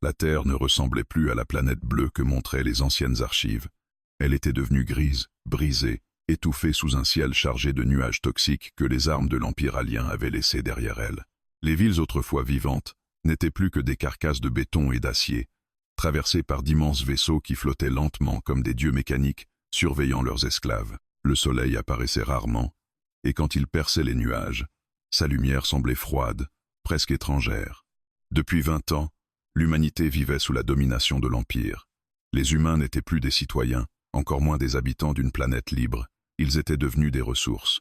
La Terre ne ressemblait plus à la planète bleue que montraient les anciennes archives. Elle était devenue grise, brisée, étouffée sous un ciel chargé de nuages toxiques que les armes de l'Empire alien avaient laissés derrière elles. Les villes autrefois vivantes n'étaient plus que des carcasses de béton et d'acier, traversées par d'immenses vaisseaux qui flottaient lentement comme des dieux mécaniques, surveillant leurs esclaves. Le soleil apparaissait rarement, et quand il perçait les nuages, sa lumière semblait froide, presque étrangère. Depuis 20 ans, l'humanité vivait sous la domination de l'Empire. Les humains n'étaient plus des citoyens, encore moins des habitants d'une planète libre. Ils étaient devenus des ressources.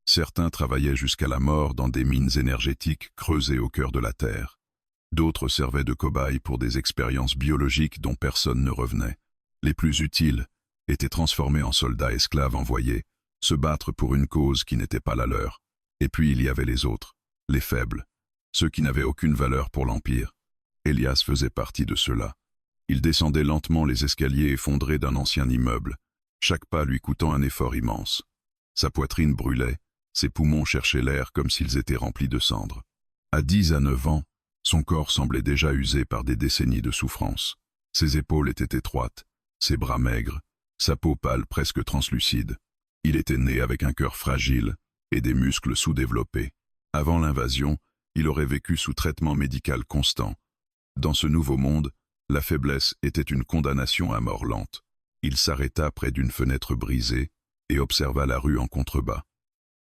Certains travaillaient jusqu'à la mort dans des mines énergétiques creusées au cœur de la Terre. D'autres servaient de cobayes pour des expériences biologiques dont personne ne revenait. Les plus utiles étaient transformés en soldats esclaves envoyés, se battre pour une cause qui n'était pas la leur. Et puis il y avait les autres, les faibles, ceux qui n'avaient aucune valeur pour l'Empire. Elias faisait partie de ceux-là. Il descendait lentement les escaliers effondrés d'un ancien immeuble, chaque pas lui coûtant un effort immense. Sa poitrine brûlait, ses poumons cherchaient l'air comme s'ils étaient remplis de cendres. À 10 à 9 ans, son corps semblait déjà usé par des décennies de souffrance. Ses épaules étaient étroites, ses bras maigres, sa peau pâle presque translucide. Il était né avec un cœur fragile et des muscles sous-développés. Avant l'invasion, il aurait vécu sous traitement médical constant. Dans ce nouveau monde, la faiblesse était une condamnation à mort lente. Il s'arrêta près d'une fenêtre brisée et observa la rue en contrebas.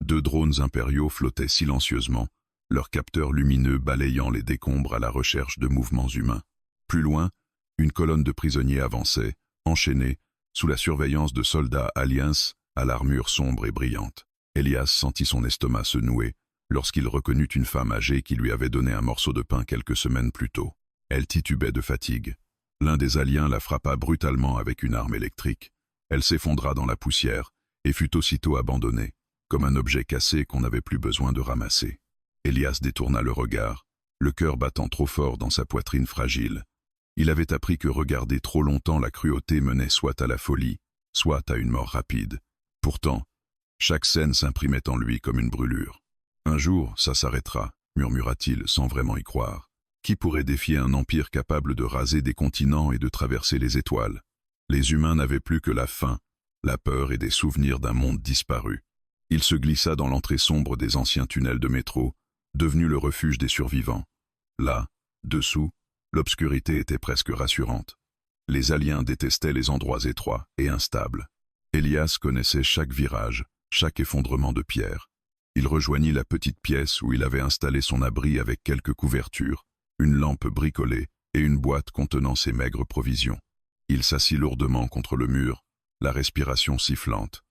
2 drones impériaux flottaient silencieusement, leurs capteurs lumineux balayant les décombres à la recherche de mouvements humains. Plus loin, une colonne de prisonniers avançait, enchaînée, sous la surveillance de soldats aliens à l'armure sombre et brillante. Elias sentit son estomac se nouer lorsqu'il reconnut une femme âgée qui lui avait donné un morceau de pain quelques semaines plus tôt. Elle titubait de fatigue. L'un des aliens la frappa brutalement avec une arme électrique. Elle s'effondra dans la poussière et fut aussitôt abandonnée, comme un objet cassé qu'on n'avait plus besoin de ramasser. Elias détourna le regard, le cœur battant trop fort dans sa poitrine fragile. Il avait appris que regarder trop longtemps la cruauté menait soit à la folie, soit à une mort rapide. Pourtant, chaque scène s'imprimait en lui comme une brûlure. Un jour, ça s'arrêtera, murmura-t-il sans vraiment y croire. Qui pourrait défier un empire capable de raser des continents et de traverser les étoiles? Les humains n'avaient plus que la faim, la peur et des souvenirs d'un monde disparu. Il se glissa dans l'entrée sombre des anciens tunnels de métro, devenu le refuge des survivants. Là, dessous, l'obscurité était presque rassurante. Les aliens détestaient les endroits étroits et instables. Elias connaissait chaque virage, chaque effondrement de pierre. Il rejoignit la petite pièce où il avait installé son abri avec quelques couvertures, une lampe bricolée et une boîte contenant ses maigres provisions. Il s'assit lourdement contre le mur, la respiration sifflante.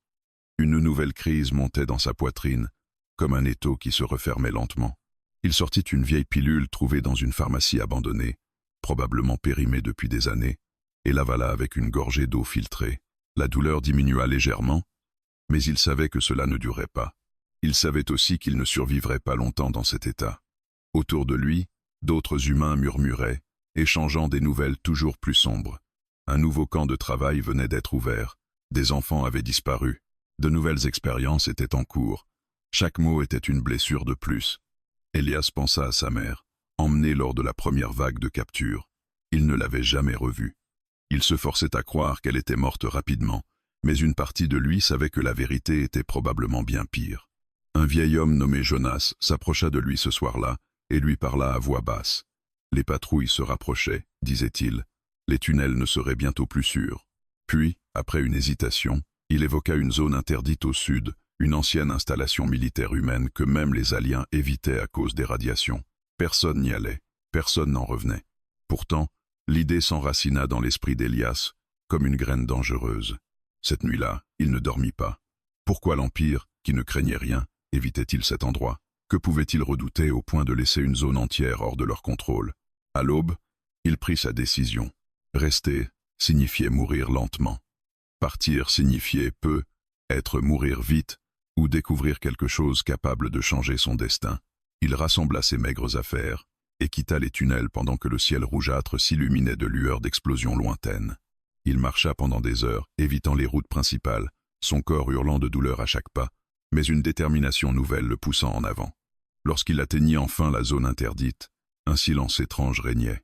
Une nouvelle crise montait dans sa poitrine, comme un étau qui se refermait lentement. Il sortit une vieille pilule trouvée dans une pharmacie abandonnée, probablement périmée depuis des années, et l'avala avec une gorgée d'eau filtrée. La douleur diminua légèrement, mais il savait que cela ne durerait pas. Il savait aussi qu'il ne survivrait pas longtemps dans cet état. Autour de lui, d'autres humains murmuraient, échangeant des nouvelles toujours plus sombres. Un nouveau camp de travail venait d'être ouvert, des enfants avaient disparu, de nouvelles expériences étaient en cours. Chaque mot était une blessure de plus. Elias pensa à sa mère, emmenée lors de la première vague de capture. Il ne l'avait jamais revue. Il se forçait à croire qu'elle était morte rapidement, mais une partie de lui savait que la vérité était probablement bien pire. Un vieil homme nommé Jonas s'approcha de lui ce soir-là et lui parla à voix basse. Les patrouilles se rapprochaient, disait-il. Les tunnels ne seraient bientôt plus sûrs. Puis, après une hésitation, il évoqua une zone interdite au sud, une ancienne installation militaire humaine que même les aliens évitaient à cause des radiations. Personne n'y allait, personne n'en revenait. Pourtant, l'idée s'enracina dans l'esprit d'Elias, comme une graine dangereuse. Cette nuit-là, il ne dormit pas. Pourquoi l'Empire, qui ne craignait rien, évitait-il cet endroit? Que pouvait-il redouter au point de laisser une zone entière hors de leur contrôle? À l'aube, il prit sa décision. Rester signifiait mourir lentement. Partir signifiait peu, être mourir vite, ou découvrir quelque chose capable de changer son destin. Il rassembla ses maigres affaires et quitta les tunnels pendant que le ciel rougeâtre s'illuminait de lueurs d'explosions lointaines. Il marcha pendant des heures, évitant les routes principales, son corps hurlant de douleur à chaque pas, mais une détermination nouvelle le poussant en avant. Lorsqu'il atteignit enfin la zone interdite, un silence étrange régnait.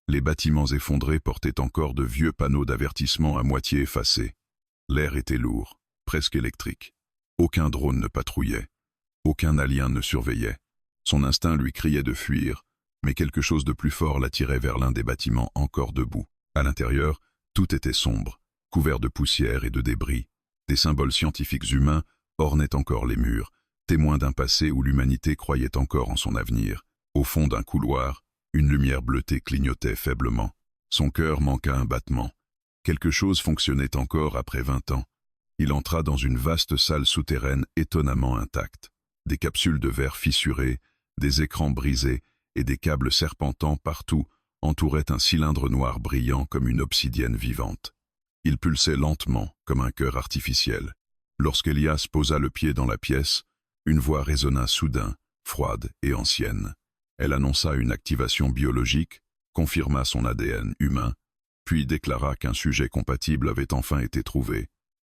Les bâtiments effondrés portaient encore de vieux panneaux d'avertissement à moitié effacés. L'air était lourd, presque électrique. Aucun drone ne patrouillait. Aucun alien ne surveillait. Son instinct lui criait de fuir, mais quelque chose de plus fort l'attirait vers l'un des bâtiments encore debout. À l'intérieur, tout était sombre, couvert de poussière et de débris. Des symboles scientifiques humains ornaient encore les murs, témoins d'un passé où l'humanité croyait encore en son avenir. Au fond d'un couloir, une lumière bleutée clignotait faiblement. Son cœur manqua un battement. Quelque chose fonctionnait encore après 20 ans. Il entra dans une vaste salle souterraine étonnamment intacte. Des capsules de verre fissurées, des écrans brisés et des câbles serpentants partout entouraient un cylindre noir brillant comme une obsidienne vivante. Il pulsait lentement, comme un cœur artificiel. Lorsqu'Elias posa le pied dans la pièce, une voix résonna soudain, froide et ancienne. Elle annonça une activation biologique, confirma son ADN humain, puis déclara qu'un sujet compatible avait enfin été trouvé.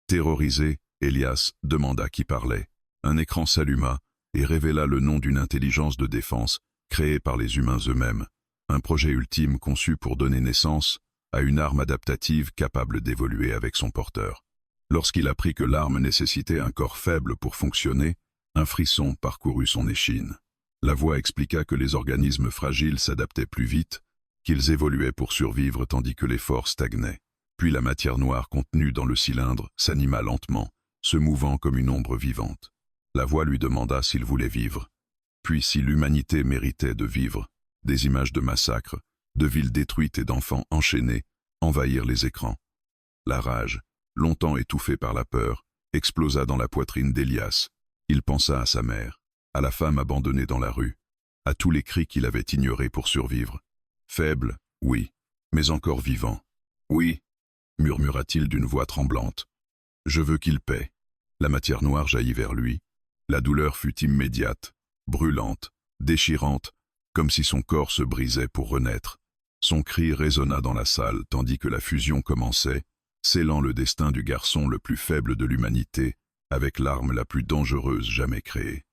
Terrorisé, Elias demanda qui parlait. Un écran s'alluma et révéla le nom d'une intelligence de défense créée par les humains eux-mêmes, un projet ultime conçu pour donner naissance à une arme adaptative capable d'évoluer avec son porteur. Lorsqu'il apprit que l'arme nécessitait un corps faible pour fonctionner, un frisson parcourut son échine. La voix expliqua que les organismes fragiles s'adaptaient plus vite, qu'ils évoluaient pour survivre tandis que l'effort stagnait. Puis la matière noire contenue dans le cylindre s'anima lentement, se mouvant comme une ombre vivante. La voix lui demanda s'il voulait vivre. Puis si l'humanité méritait de vivre, des images de massacres, de villes détruites et d'enfants enchaînés envahirent les écrans. La rage, longtemps étouffée par la peur, explosa dans la poitrine d'Elias. Il pensa à sa mère, à la femme abandonnée dans la rue, à tous les cris qu'il avait ignorés pour survivre. Faible, oui, mais encore vivant. Oui, murmura-t-il d'une voix tremblante. Je veux qu'il paie. La matière noire jaillit vers lui. La douleur fut immédiate, brûlante, déchirante, comme si son corps se brisait pour renaître. Son cri résonna dans la salle tandis que la fusion commençait, scellant le destin du garçon le plus faible de l'humanité, avec l'arme la plus dangereuse jamais créée.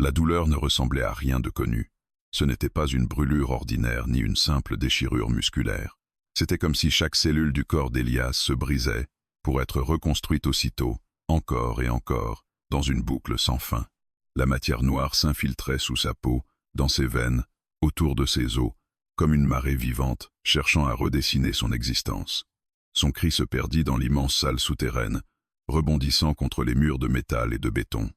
La douleur ne ressemblait à rien de connu. Ce n'était pas une brûlure ordinaire ni une simple déchirure musculaire. C'était comme si chaque cellule du corps d'Elias se brisait, pour être reconstruite aussitôt, encore et encore, dans une boucle sans fin. La matière noire s'infiltrait sous sa peau, dans ses veines, autour de ses os, comme une marée vivante, cherchant à redessiner son existence. Son cri se perdit dans l'immense salle souterraine, rebondissant contre les murs de métal et de béton.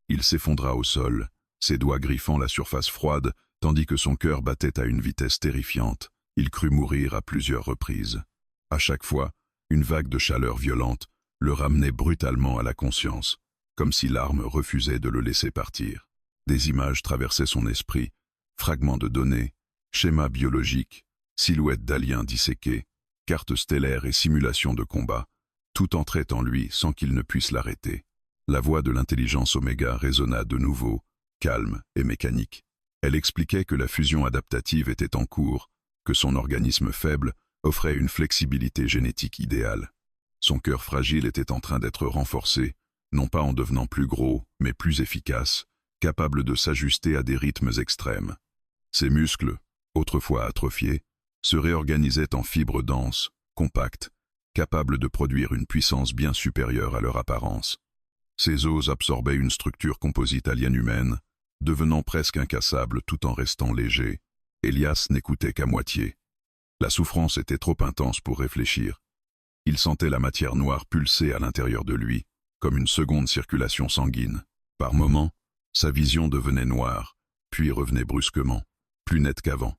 Il s'effondra au sol, ses doigts griffant la surface froide, tandis que son cœur battait à une vitesse terrifiante. Il crut mourir à plusieurs reprises. À chaque fois, une vague de chaleur violente le ramenait brutalement à la conscience, comme si l'arme refusait de le laisser partir. Des images traversaient son esprit, fragments de données, schémas biologiques, silhouettes d'aliens disséqués, cartes stellaires et simulations de combat. Tout entrait en lui sans qu'il ne puisse l'arrêter. La voix de l'intelligence Oméga résonna de nouveau, calme et mécanique. Elle expliquait que la fusion adaptative était en cours, que son organisme faible offrait une flexibilité génétique idéale. Son cœur fragile était en train d'être renforcé, non pas en devenant plus gros, mais plus efficace, capable de s'ajuster à des rythmes extrêmes. Ses muscles, autrefois atrophiés, se réorganisaient en fibres denses, compactes, capables de produire une puissance bien supérieure à leur apparence. Ses os absorbaient une structure composite alien-humaine, devenant presque incassable tout en restant léger. Elias n'écoutait qu'à moitié. La souffrance était trop intense pour réfléchir. Il sentait la matière noire pulser à l'intérieur de lui, comme une seconde circulation sanguine. Par moments, sa vision devenait noire, puis revenait brusquement, plus nette qu'avant.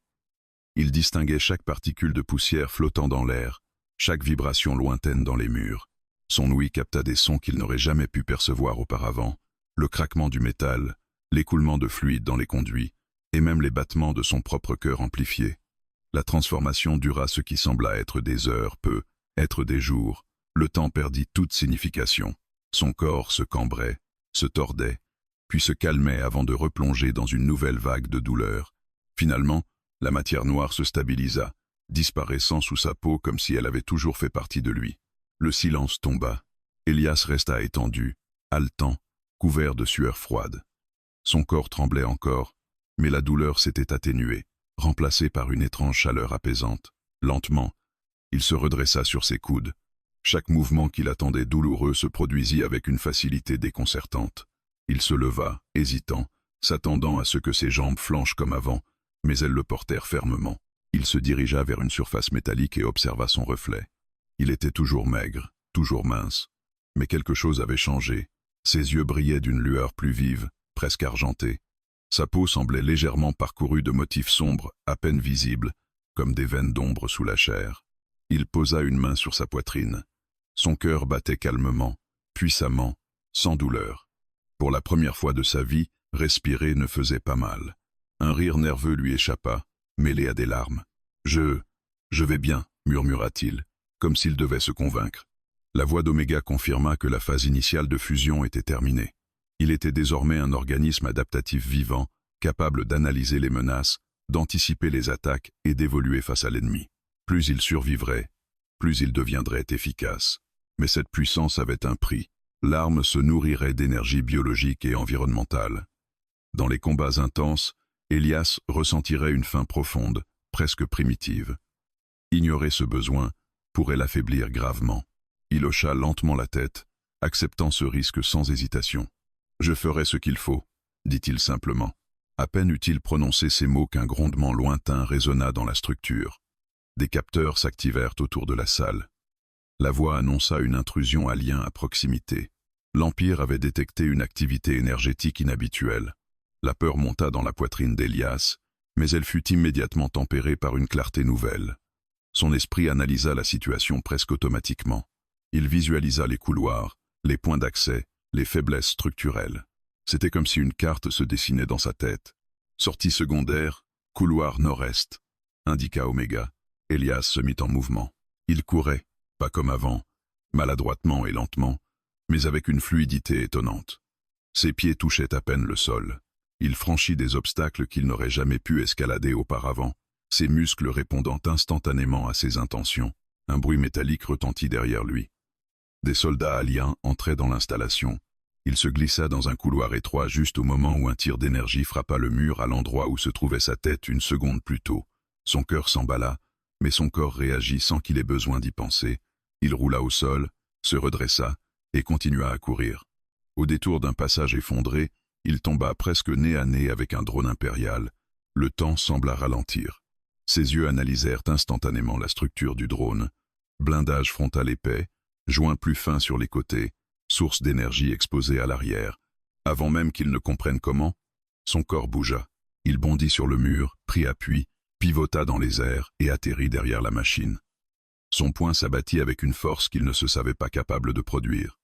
Il distinguait chaque particule de poussière flottant dans l'air, chaque vibration lointaine dans les murs. Son ouïe capta des sons qu'il n'aurait jamais pu percevoir auparavant, le craquement du métal, l'écoulement de fluide dans les conduits, et même les battements de son propre cœur amplifié. La transformation dura ce qui sembla être des heures, peut être des jours. Le temps perdit toute signification. Son corps se cambrait, se tordait, puis se calmait avant de replonger dans une nouvelle vague de douleur. Finalement, la matière noire se stabilisa, disparaissant sous sa peau comme si elle avait toujours fait partie de lui. Le silence tomba. Elias resta étendu, haletant, couvert de sueur froide. Son corps tremblait encore, mais la douleur s'était atténuée, remplacée par une étrange chaleur apaisante. Lentement, il se redressa sur ses coudes. Chaque mouvement qu'il attendait douloureux se produisit avec une facilité déconcertante. Il se leva, hésitant, s'attendant à ce que ses jambes flanchent comme avant, mais elles le portèrent fermement. Il se dirigea vers une surface métallique et observa son reflet. Il était toujours maigre, toujours mince. Mais quelque chose avait changé. Ses yeux brillaient d'une lueur plus vive, presque argentée. Sa peau semblait légèrement parcourue de motifs sombres, à peine visibles, comme des veines d'ombre sous la chair. Il posa une main sur sa poitrine. Son cœur battait calmement, puissamment, sans douleur. Pour la première fois de sa vie, respirer ne faisait pas mal. Un rire nerveux lui échappa, mêlé à des larmes. « Je vais bien », murmura-t-il, comme s'il devait se convaincre. La voix d'Oméga confirma que la phase initiale de fusion était terminée. Il était désormais un organisme adaptatif vivant, capable d'analyser les menaces, d'anticiper les attaques et d'évoluer face à l'ennemi. Plus il survivrait, plus il deviendrait efficace. Mais cette puissance avait un prix. L'arme se nourrirait d'énergie biologique et environnementale. Dans les combats intenses, Elias ressentirait une faim profonde, presque primitive. Ignorer ce besoin pourrait l'affaiblir gravement. Il hocha lentement la tête, acceptant ce risque sans hésitation. « Je ferai ce qu'il faut », dit-il simplement. À peine eut-il prononcé ces mots qu'un grondement lointain résonna dans la structure. Des capteurs s'activèrent autour de la salle. La voix annonça une intrusion alien à proximité. L'Empire avait détecté une activité énergétique inhabituelle. La peur monta dans la poitrine d'Elias, mais elle fut immédiatement tempérée par une clarté nouvelle. Son esprit analysa la situation presque automatiquement. Il visualisa les couloirs, les points d'accès, les faiblesses structurelles. C'était comme si une carte se dessinait dans sa tête. Sortie secondaire, couloir nord-est, indiqua Oméga. Elias se mit en mouvement. Il courait, pas comme avant, maladroitement et lentement, mais avec une fluidité étonnante. Ses pieds touchaient à peine le sol. Il franchit des obstacles qu'il n'aurait jamais pu escalader auparavant, ses muscles répondant instantanément à ses intentions. Un bruit métallique retentit derrière lui. Des soldats aliens entraient dans l'installation. Il se glissa dans un couloir étroit juste au moment où un tir d'énergie frappa le mur à l'endroit où se trouvait sa tête une seconde plus tôt. Son cœur s'emballa, mais son corps réagit sans qu'il ait besoin d'y penser. Il roula au sol, se redressa et continua à courir. Au détour d'un passage effondré, il tomba presque nez à nez avec un drone impérial. Le temps sembla ralentir. Ses yeux analysèrent instantanément la structure du drone. Blindage frontal épais, joints plus fins sur les côtés, source d'énergie exposée à l'arrière. Avant même qu'il ne comprenne comment, son corps bougea. Il bondit sur le mur, prit appui, pivota dans les airs et atterrit derrière la machine. Son poing s'abattit avec une force qu'il ne se savait pas capable de produire.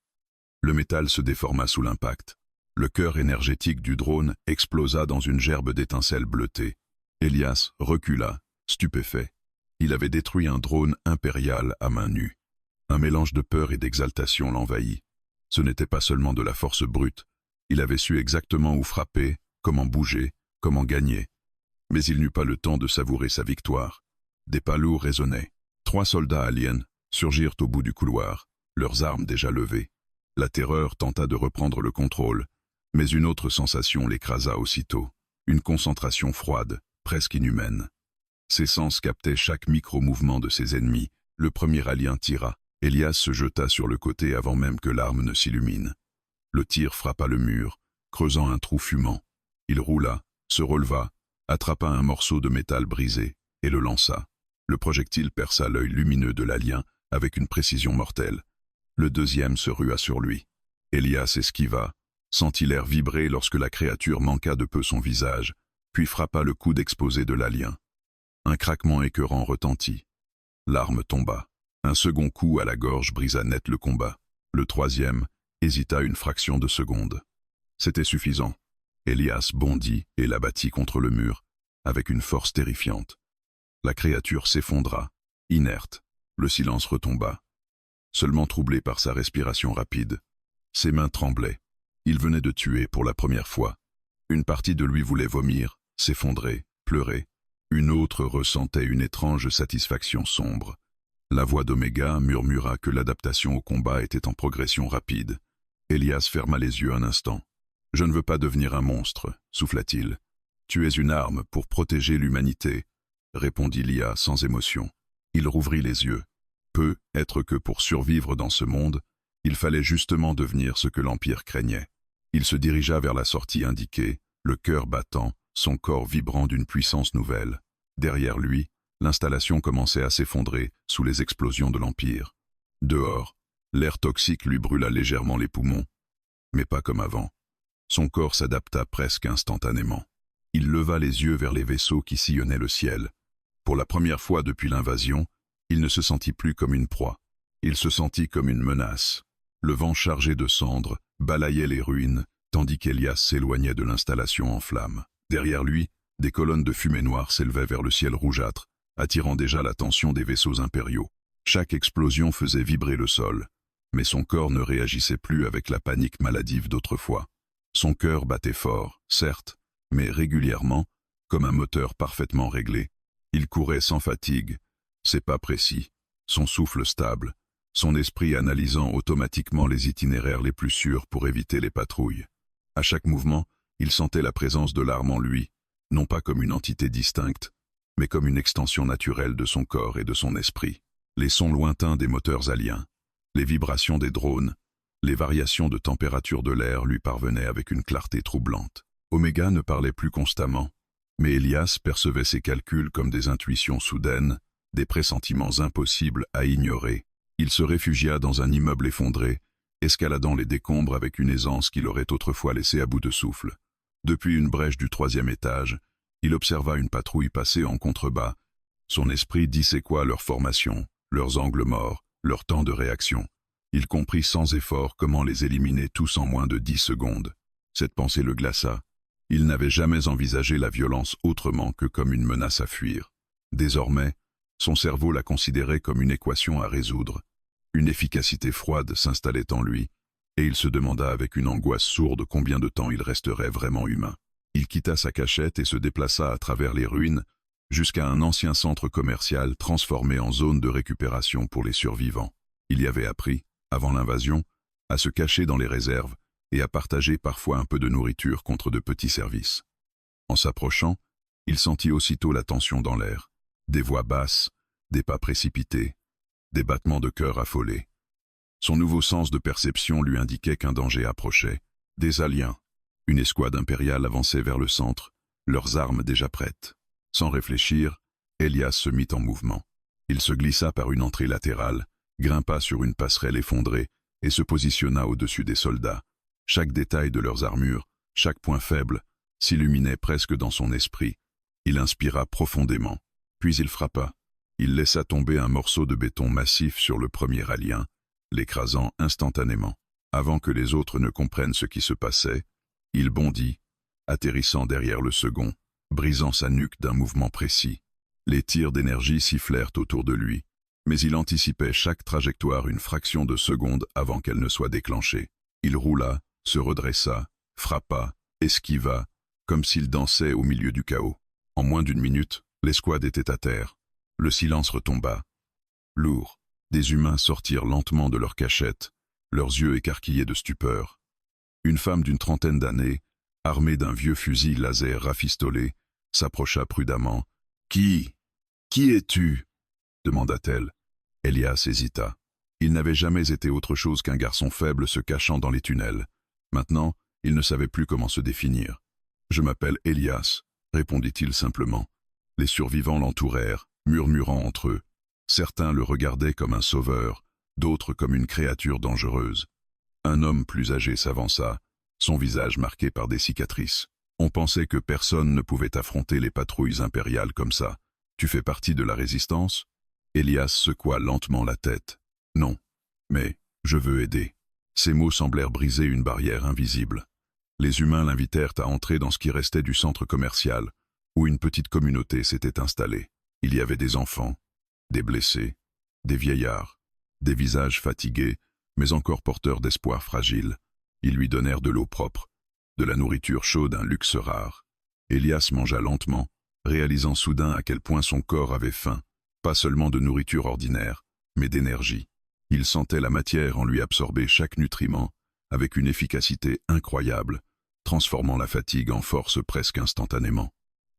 Le métal se déforma sous l'impact. Le cœur énergétique du drone explosa dans une gerbe d'étincelles bleutées. Elias recula, stupéfait. Il avait détruit un drone impérial à main nue. Un mélange de peur et d'exaltation l'envahit. Ce n'était pas seulement de la force brute. Il avait su exactement où frapper, comment bouger, comment gagner. Mais il n'eut pas le temps de savourer sa victoire. Des pas lourds résonnaient. 3 soldats aliens surgirent au bout du couloir, leurs armes déjà levées. La terreur tenta de reprendre le contrôle, mais une autre sensation l'écrasa aussitôt. Une concentration froide, presque inhumaine. Ses sens captaient chaque micro-mouvement de ses ennemis. Le premier alien tira. Elias se jeta sur le côté avant même que l'arme ne s'illumine. Le tir frappa le mur, creusant un trou fumant. Il roula, se releva, attrapa un morceau de métal brisé et le lança. Le projectile perça l'œil lumineux de l'alien avec une précision mortelle. Le deuxième se rua sur lui. Elias esquiva, sentit l'air vibrer lorsque la créature manqua de peu son visage, puis frappa le coude exposé de l'alien. Un craquement écœurant retentit. L'arme tomba. Un second coup à la gorge brisa net le combat. Le troisième hésita une fraction de seconde. C'était suffisant. Elias bondit et l'abattit contre le mur, avec une force terrifiante. La créature s'effondra, inerte. Le silence retomba, seulement troublé par sa respiration rapide. Ses mains tremblaient. Il venait de tuer pour la première fois. Une partie de lui voulait vomir, s'effondrer, pleurer. Une autre ressentait une étrange satisfaction sombre. La voix d'Oméga murmura que l'adaptation au combat était en progression rapide. Elias ferma les yeux un instant. « Je ne veux pas devenir un monstre », souffla-t-il. « Tu es une arme pour protéger l'humanité », répondit l'IA sans émotion. Il rouvrit les yeux. Peut-être que pour survivre dans ce monde, il fallait justement devenir ce que l'Empire craignait. Il se dirigea vers la sortie indiquée, le cœur battant, son corps vibrant d'une puissance nouvelle. Derrière lui, l'installation commençait à s'effondrer sous les explosions de l'Empire. Dehors, l'air toxique lui brûla légèrement les poumons, mais pas comme avant. Son corps s'adapta presque instantanément. Il leva les yeux vers les vaisseaux qui sillonnaient le ciel. Pour la première fois depuis l'invasion, il ne se sentit plus comme une proie. Il se sentit comme une menace. Le vent chargé de cendres balayait les ruines, tandis qu'Elias s'éloignait de l'installation en flammes. Derrière lui, des colonnes de fumée noire s'élevaient vers le ciel rougeâtre, attirant déjà l'attention des vaisseaux impériaux. Chaque explosion faisait vibrer le sol, mais son corps ne réagissait plus avec la panique maladive d'autrefois. Son cœur battait fort, certes, mais régulièrement, comme un moteur parfaitement réglé. Il courait sans fatigue, ses pas précis, son souffle stable, son esprit analysant automatiquement les itinéraires les plus sûrs pour éviter les patrouilles. À chaque mouvement, il sentait la présence de l'arme en lui, non pas comme une entité distincte, mais comme une extension naturelle de son corps et de son esprit. Les sons lointains des moteurs aliens, les vibrations des drones, les variations de température de l'air lui parvenaient avec une clarté troublante. Oméga ne parlait plus constamment, mais Elias percevait ses calculs comme des intuitions soudaines, des pressentiments impossibles à ignorer. Il se réfugia dans un immeuble effondré, escaladant les décombres avec une aisance qu'il aurait autrefois laissé à bout de souffle. Depuis une brèche du 3e étage, il observa une patrouille passer en contrebas. Son esprit disséqua leur formation, leurs angles morts, leur temps de réaction. Il comprit sans effort comment les éliminer tous en moins de 10 secondes. Cette pensée le glaça. Il n'avait jamais envisagé la violence autrement que comme une menace à fuir. Désormais, son cerveau la considérait comme une équation à résoudre. Une efficacité froide s'installait en lui, et il se demanda avec une angoisse sourde combien de temps il resterait vraiment humain. Il quitta sa cachette et se déplaça à travers les ruines, jusqu'à un ancien centre commercial transformé en zone de récupération pour les survivants. Il y avait appris, avant l'invasion, à se cacher dans les réserves et à partager parfois un peu de nourriture contre de petits services. En s'approchant, il sentit aussitôt la tension dans l'air, des voix basses, des pas précipités, des battements de cœur affolés. Son nouveau sens de perception lui indiquait qu'un danger approchait. Des aliens, une escouade impériale avançait vers le centre, leurs armes déjà prêtes. Sans réfléchir, Elias se mit en mouvement. Il se glissa par une entrée latérale, grimpa sur une passerelle effondrée et se positionna au-dessus des soldats. Chaque détail de leurs armures, chaque point faible, s'illuminait presque dans son esprit. Il inspira profondément, puis il frappa. Il laissa tomber un morceau de béton massif sur le premier alien, l'écrasant instantanément. Avant que les autres ne comprennent ce qui se passait, il bondit, atterrissant derrière le second, brisant sa nuque d'un mouvement précis. Les tirs d'énergie sifflèrent autour de lui, mais il anticipait chaque trajectoire une fraction de seconde avant qu'elle ne soit déclenchée. Il roula, se redressa, frappa, esquiva, comme s'il dansait au milieu du chaos. En moins d'une minute, l'escouade était à terre. Le silence retomba. Lourd, des humains sortirent lentement de leur cachette, leurs yeux écarquillés de stupeur. Une femme d'une trentaine d'années, armée d'un vieux fusil laser rafistolé, s'approcha prudemment. « Qui es-tu » demanda-t-elle. Elias hésita. Il n'avait jamais été autre chose qu'un garçon faible se cachant dans les tunnels. Maintenant, il ne savait plus comment se définir. « Je m'appelle Elias » répondit-il simplement. Les survivants l'entourèrent, murmurant entre eux. Certains le regardaient comme un sauveur, d'autres comme une créature dangereuse. Un homme plus âgé s'avança, son visage marqué par des cicatrices. On pensait que personne ne pouvait affronter les patrouilles impériales comme ça. « Tu fais partie de la résistance » Elias secoua lentement la tête. « Non, mais je veux aider. » Ces mots semblèrent briser une barrière invisible. Les humains l'invitèrent à entrer dans ce qui restait du centre commercial, où une petite communauté s'était installée. Il y avait des enfants, des blessés, des vieillards, des visages fatigués, mais encore porteurs d'espoir fragile. Ils lui donnèrent de l'eau propre, de la nourriture chaude, un luxe rare. Elias mangea lentement, réalisant soudain à quel point son corps avait faim, pas seulement de nourriture ordinaire, mais d'énergie. Il sentait la matière en lui absorber chaque nutriment, avec une efficacité incroyable, transformant la fatigue en force presque instantanément.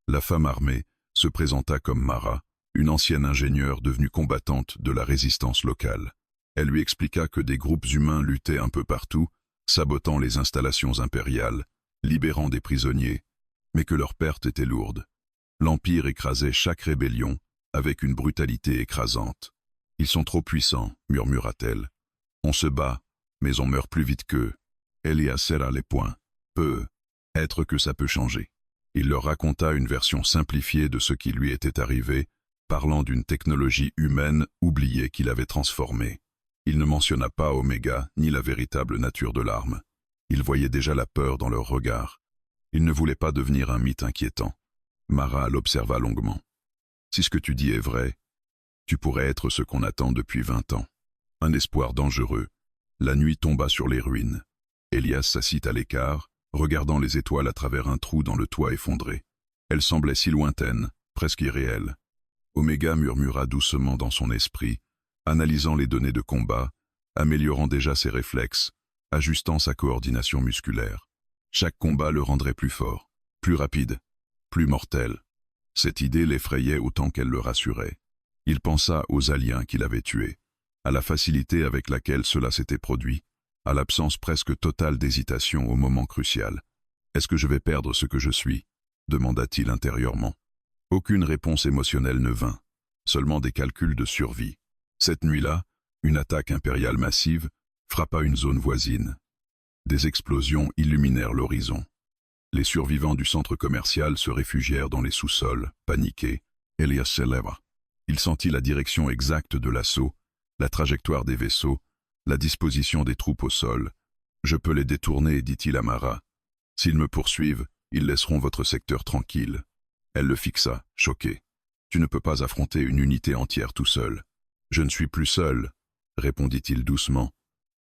La femme armée se présenta comme Mara, une ancienne ingénieure devenue combattante de la résistance locale. Elle lui expliqua que des groupes humains luttaient un peu partout, sabotant les installations impériales, libérant des prisonniers, mais que leurs pertes étaient lourdes. L'Empire écrasait chaque rébellion avec une brutalité écrasante. « Ils sont trop puissants, murmura-t-elle. On se bat, mais on meurt plus vite qu'eux. » Elias serra les poings. Peut-être que ça peut changer. Il leur raconta une version simplifiée de ce qui lui était arrivé, parlant d'une technologie humaine oubliée qu'il avait transformée. Il ne mentionna pas Oméga ni la véritable nature de l'arme. Il voyait déjà la peur dans leur regard. Il ne voulait pas devenir un mythe inquiétant. Mara l'observa longuement. « Si ce que tu dis est vrai, tu pourrais être ce qu'on attend depuis 20 ans. » Un espoir dangereux. La nuit tomba sur les ruines. Elias s'assit à l'écart, regardant les étoiles à travers un trou dans le toit effondré. Elles semblaient si lointaines, presque irréelles. Oméga murmura doucement dans son esprit, analysant les données de combat, améliorant déjà ses réflexes, ajustant sa coordination musculaire. Chaque combat le rendrait plus fort, plus rapide, plus mortel. Cette idée l'effrayait autant qu'elle le rassurait. Il pensa aux aliens qu'il avait tués, à la facilité avec laquelle cela s'était produit, à l'absence presque totale d'hésitation au moment crucial. « Est-ce que je vais perdre ce que je suis ?» demanda-t-il intérieurement. Aucune réponse émotionnelle ne vint, seulement des calculs de survie. Cette nuit-là, une attaque impériale massive frappa une zone voisine. Des explosions illuminèrent l'horizon. Les survivants du centre commercial se réfugièrent dans les sous-sols, paniqués. Elias se leva. Il sentit la direction exacte de l'assaut, la trajectoire des vaisseaux, la disposition des troupes au sol. « Je peux les détourner, dit-il à Mara. S'ils me poursuivent, ils laisseront votre secteur tranquille. » Elle le fixa, choquée. « Tu ne peux pas affronter une unité entière tout seul. »« Je ne suis plus seul, » répondit-il doucement,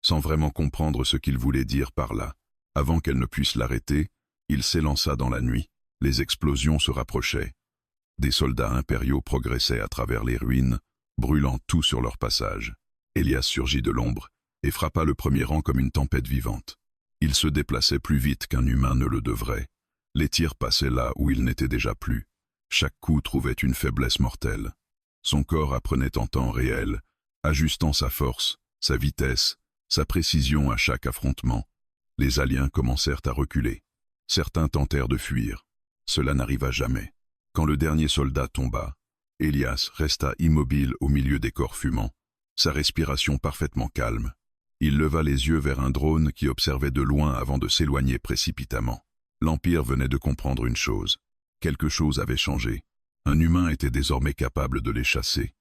sans vraiment comprendre ce qu'il voulait dire par là. Avant qu'elle ne puisse l'arrêter, il s'élança dans la nuit. Les explosions se rapprochaient. Des soldats impériaux progressaient à travers les ruines, brûlant tout sur leur passage. Elias surgit de l'ombre et frappa le premier rang comme une tempête vivante. Il se déplaçait plus vite qu'un humain ne le devrait. Les tirs passaient là où il n'était déjà plus. Chaque coup trouvait une faiblesse mortelle. Son corps apprenait en temps réel, ajustant sa force, sa vitesse, sa précision à chaque affrontement. Les aliens commencèrent à reculer. Certains tentèrent de fuir. Cela n'arriva jamais. Quand le dernier soldat tomba, Elias resta immobile au milieu des corps fumants, sa respiration parfaitement calme. Il leva les yeux vers un drone qui observait de loin avant de s'éloigner précipitamment. L'Empire venait de comprendre une chose. Quelque chose avait changé. Un humain était désormais capable de les chasser.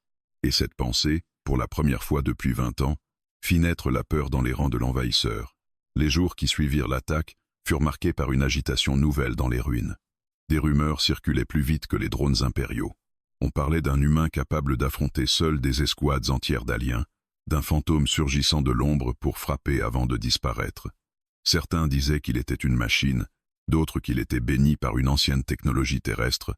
Et cette pensée, pour la première fois depuis 20 ans, fit naître la peur dans les rangs de l'envahisseur. Les jours qui suivirent l'attaque furent marqués par une agitation nouvelle dans les ruines. Des rumeurs circulaient plus vite que les drones impériaux. On parlait d'un humain capable d'affronter seul des escouades entières d'aliens, d'un fantôme surgissant de l'ombre pour frapper avant de disparaître. Certains disaient qu'il était une machine, d'autres qu'il était béni par une ancienne technologie terrestre.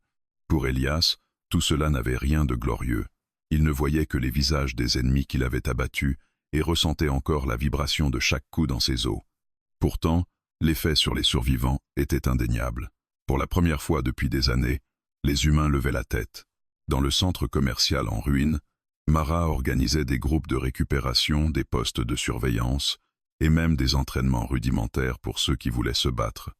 Pour Elias, tout cela n'avait rien de glorieux. Il ne voyait que les visages des ennemis qu'il avait abattus et ressentait encore la vibration de chaque coup dans ses os. Pourtant, l'effet sur les survivants était indéniable. Pour la première fois depuis des années, les humains levaient la tête. Dans le centre commercial en ruine, Mara organisait des groupes de récupération, des postes de surveillance et même des entraînements rudimentaires pour ceux qui voulaient se battre.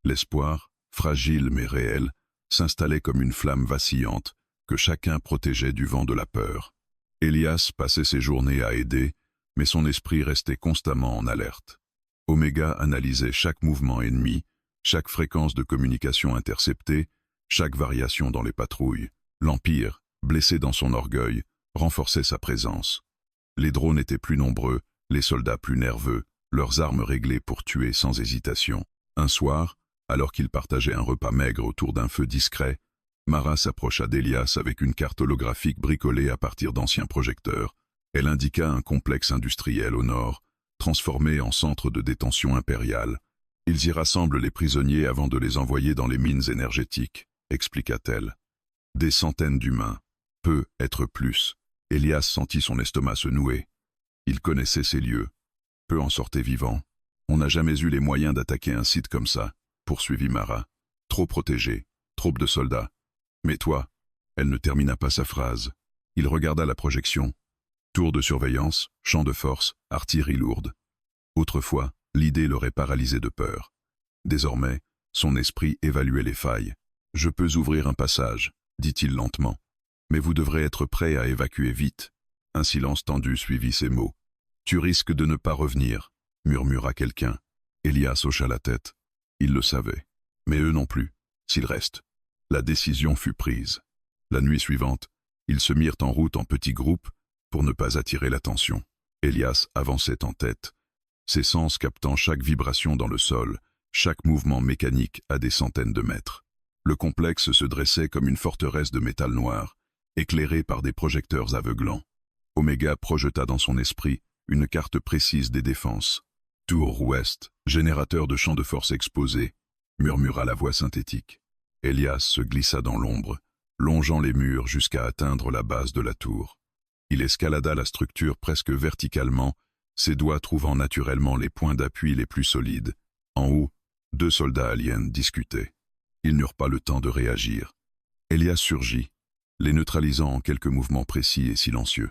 L'espoir, fragile mais réel, s'installait comme une flamme vacillante que chacun protégeait du vent de la peur. Elias passait ses journées à aider, mais son esprit restait constamment en alerte. Oméga analysait chaque mouvement ennemi, chaque fréquence de communication interceptée, chaque variation dans les patrouilles. L'Empire, blessé dans son orgueil, renforçait sa présence. Les drones étaient plus nombreux, les soldats plus nerveux, leurs armes réglées pour tuer sans hésitation. Un soir, alors qu'ils partageaient un repas maigre autour d'un feu discret, Mara s'approcha d'Elias avec une carte holographique bricolée à partir d'anciens projecteurs. Elle indiqua un complexe industriel au nord, transformé en centre de détention impériale. Ils y rassemblent les prisonniers avant de les envoyer dans les mines énergétiques, expliqua-t-elle. Des centaines d'humains, peu être plus. Elias sentit son estomac se nouer. Il connaissait ces lieux. Peu en sortaient vivants. On n'a jamais eu les moyens d'attaquer un site comme ça, poursuivit Mara. Trop protégé, trop de soldats. Mais toi, Elle ne termina pas sa phrase. Il regarda la projection. Tour de surveillance, champ de force, artillerie lourde. Autrefois, l'idée l'aurait paralysé de peur. Désormais, son esprit évaluait les failles. « Je peux ouvrir un passage », dit-il lentement. « Mais vous devrez être prêt à évacuer vite. » Un silence tendu suivit ces mots. « Tu risques de ne pas revenir », murmura quelqu'un. Elias hocha la tête. Il le savait. Mais eux non plus, s'ils restent. La décision fut prise. La nuit suivante, ils se mirent en route en petits groupes pour ne pas attirer l'attention. Elias avançait en tête, ses sens captant chaque vibration dans le sol, chaque mouvement mécanique à des centaines de mètres. Le complexe se dressait comme une forteresse de métal noir, éclairée par des projecteurs aveuglants. Oméga projeta dans son esprit une carte précise des défenses. « Tour ouest, générateur de champ de force exposé », murmura la voix synthétique. Elias se glissa dans l'ombre, longeant les murs jusqu'à atteindre la base de la tour. Il escalada la structure presque verticalement, ses doigts trouvant naturellement les points d'appui les plus solides. En haut, 2 soldats aliens discutaient. Ils n'eurent pas le temps de réagir. Elias surgit, les neutralisant en quelques mouvements précis et silencieux.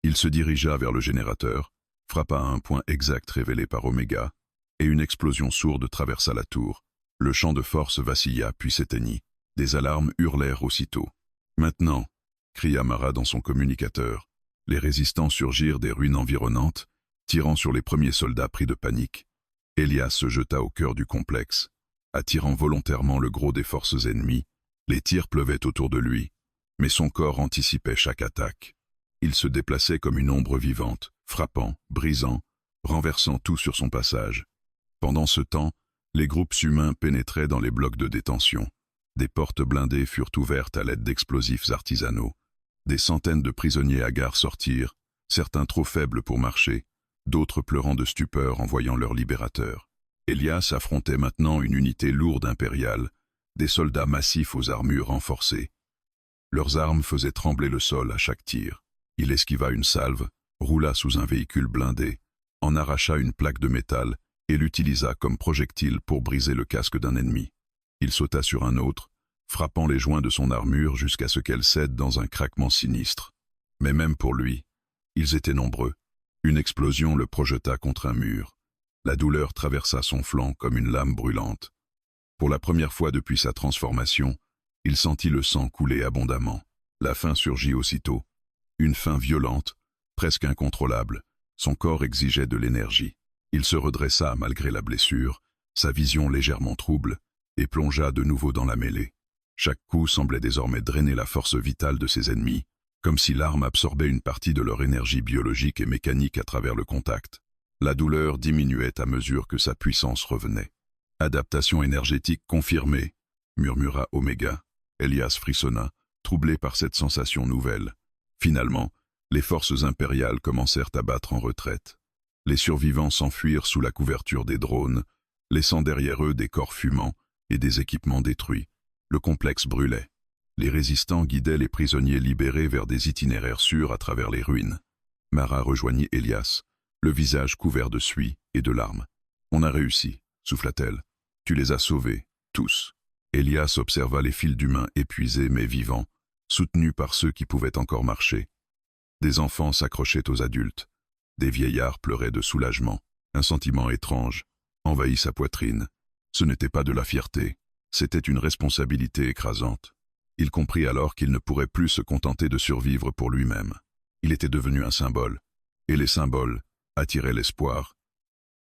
Il se dirigea vers le générateur, frappa à un point exact révélé par Oméga, et une explosion sourde traversa la tour. Le champ de force vacilla puis s'éteignit. Des alarmes hurlèrent aussitôt. « Maintenant !» cria Mara dans son communicateur. Les résistants surgirent des ruines environnantes, tirant sur les premiers soldats pris de panique. Elias se jeta au cœur du complexe, attirant volontairement le gros des forces ennemies. Les tirs pleuvaient autour de lui, mais son corps anticipait chaque attaque. Il se déplaçait comme une ombre vivante, frappant, brisant, renversant tout sur son passage. Pendant ce temps, les groupes humains pénétraient dans les blocs de détention. Des portes blindées furent ouvertes à l'aide d'explosifs artisanaux. Des centaines de prisonniers hagards sortirent, certains trop faibles pour marcher, d'autres pleurant de stupeur en voyant leur libérateur. Elias affrontait maintenant une unité lourde impériale, des soldats massifs aux armures renforcées. Leurs armes faisaient trembler le sol à chaque tir. Il esquiva une salve, roula sous un véhicule blindé, en arracha une plaque de métal et l'utilisa comme projectile pour briser le casque d'un ennemi. Il sauta sur un autre, frappant les joints de son armure jusqu'à ce qu'elle cède dans un craquement sinistre. Mais même pour lui, ils étaient nombreux. Une explosion le projeta contre un mur. La douleur traversa son flanc comme une lame brûlante. Pour la première fois depuis sa transformation, il sentit le sang couler abondamment. La faim surgit aussitôt. Une faim violente, presque incontrôlable. Son corps exigeait de l'énergie. Il se redressa malgré la blessure, sa vision légèrement trouble, et plongea de nouveau dans la mêlée. Chaque coup semblait désormais drainer la force vitale de ses ennemis, comme si l'arme absorbait une partie de leur énergie biologique et mécanique à travers le contact. La douleur diminuait à mesure que sa puissance revenait. « Adaptation énergétique confirmée », murmura Oméga. Elias frissonna, troublé par cette sensation nouvelle. Finalement, les forces impériales commencèrent à battre en retraite. Les survivants s'enfuirent sous la couverture des drones, laissant derrière eux des corps fumants et des équipements détruits. Le complexe brûlait. Les résistants guidaient les prisonniers libérés vers des itinéraires sûrs à travers les ruines. Mara rejoignit Elias, le visage couvert de suie et de larmes. « On a réussi », souffla-t-elle. « Tu les as sauvés, tous. » Elias observa les files d'humains épuisés mais vivants, soutenus par ceux qui pouvaient encore marcher. Des enfants s'accrochaient aux adultes. Des vieillards pleuraient de soulagement. Un sentiment étrange envahit sa poitrine. Ce n'était pas de la fierté, c'était une responsabilité écrasante. Il comprit alors qu'il ne pourrait plus se contenter de survivre pour lui-même. Il était devenu un symbole, et les symboles attiraient l'espoir,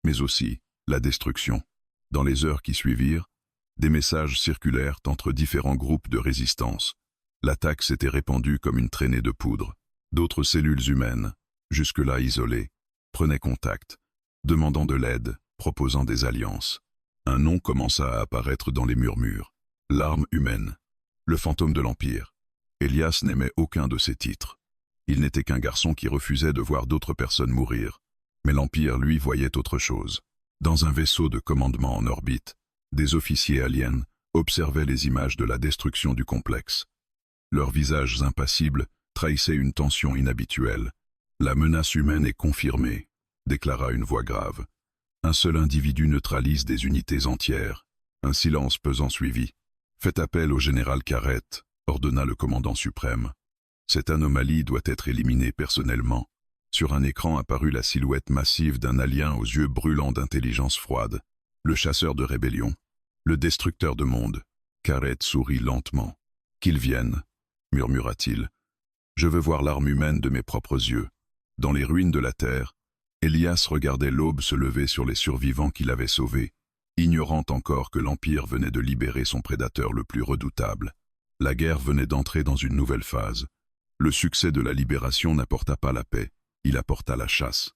mais aussi la destruction. Dans les heures qui suivirent, des messages circulèrent entre différents groupes de résistance. L'attaque s'était répandue comme une traînée de poudre. D'autres cellules humaines, jusque-là isolées, prenaient contact, demandant de l'aide, proposant des alliances. Un nom commença à apparaître dans les murmures. L'arme humaine. Le fantôme de l'Empire. Elias n'aimait aucun de ces titres. Il n'était qu'un garçon qui refusait de voir d'autres personnes mourir. Mais l'Empire, lui, voyait autre chose. Dans un vaisseau de commandement en orbite, des officiers aliens observaient les images de la destruction du complexe. Leurs visages impassibles trahissaient une tension inhabituelle. « La menace humaine est confirmée », déclara une voix grave. Un seul individu neutralise des unités entières. Un silence pesant suivit. « Faites appel au général Carrette », ordonna le commandant suprême. Cette anomalie doit être éliminée personnellement. Sur un écran apparut la silhouette massive d'un alien aux yeux brûlants d'intelligence froide. Le chasseur de rébellion. Le destructeur de monde. Karet sourit lentement. « Qu'il vienne, murmura-t-il. Je veux voir l'arme humaine de mes propres yeux. » Dans les ruines de la Terre, Elias regardait l'aube se lever sur les survivants qu'il avait sauvés, ignorant encore que l'Empire venait de libérer son prédateur le plus redoutable. La guerre venait d'entrer dans une nouvelle phase. Le succès de la libération n'apporta pas la paix, il apporta la chasse.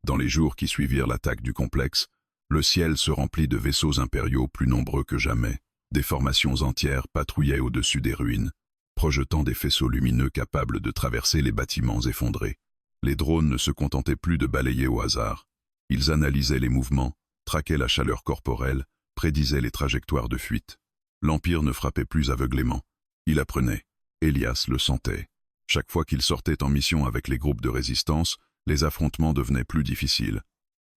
Dans les jours qui suivirent l'attaque du complexe, le ciel se remplit de vaisseaux impériaux plus nombreux que jamais. Des formations entières patrouillaient au-dessus des ruines, projetant des faisceaux lumineux capables de traverser les bâtiments effondrés. Les drones ne se contentaient plus de balayer au hasard. Ils analysaient les mouvements, traquaient la chaleur corporelle, prédisaient les trajectoires de fuite. L'Empire ne frappait plus aveuglément. Il apprenait. Elias le sentait. Chaque fois qu'il sortait en mission avec les groupes de résistance, les affrontements devenaient plus difficiles.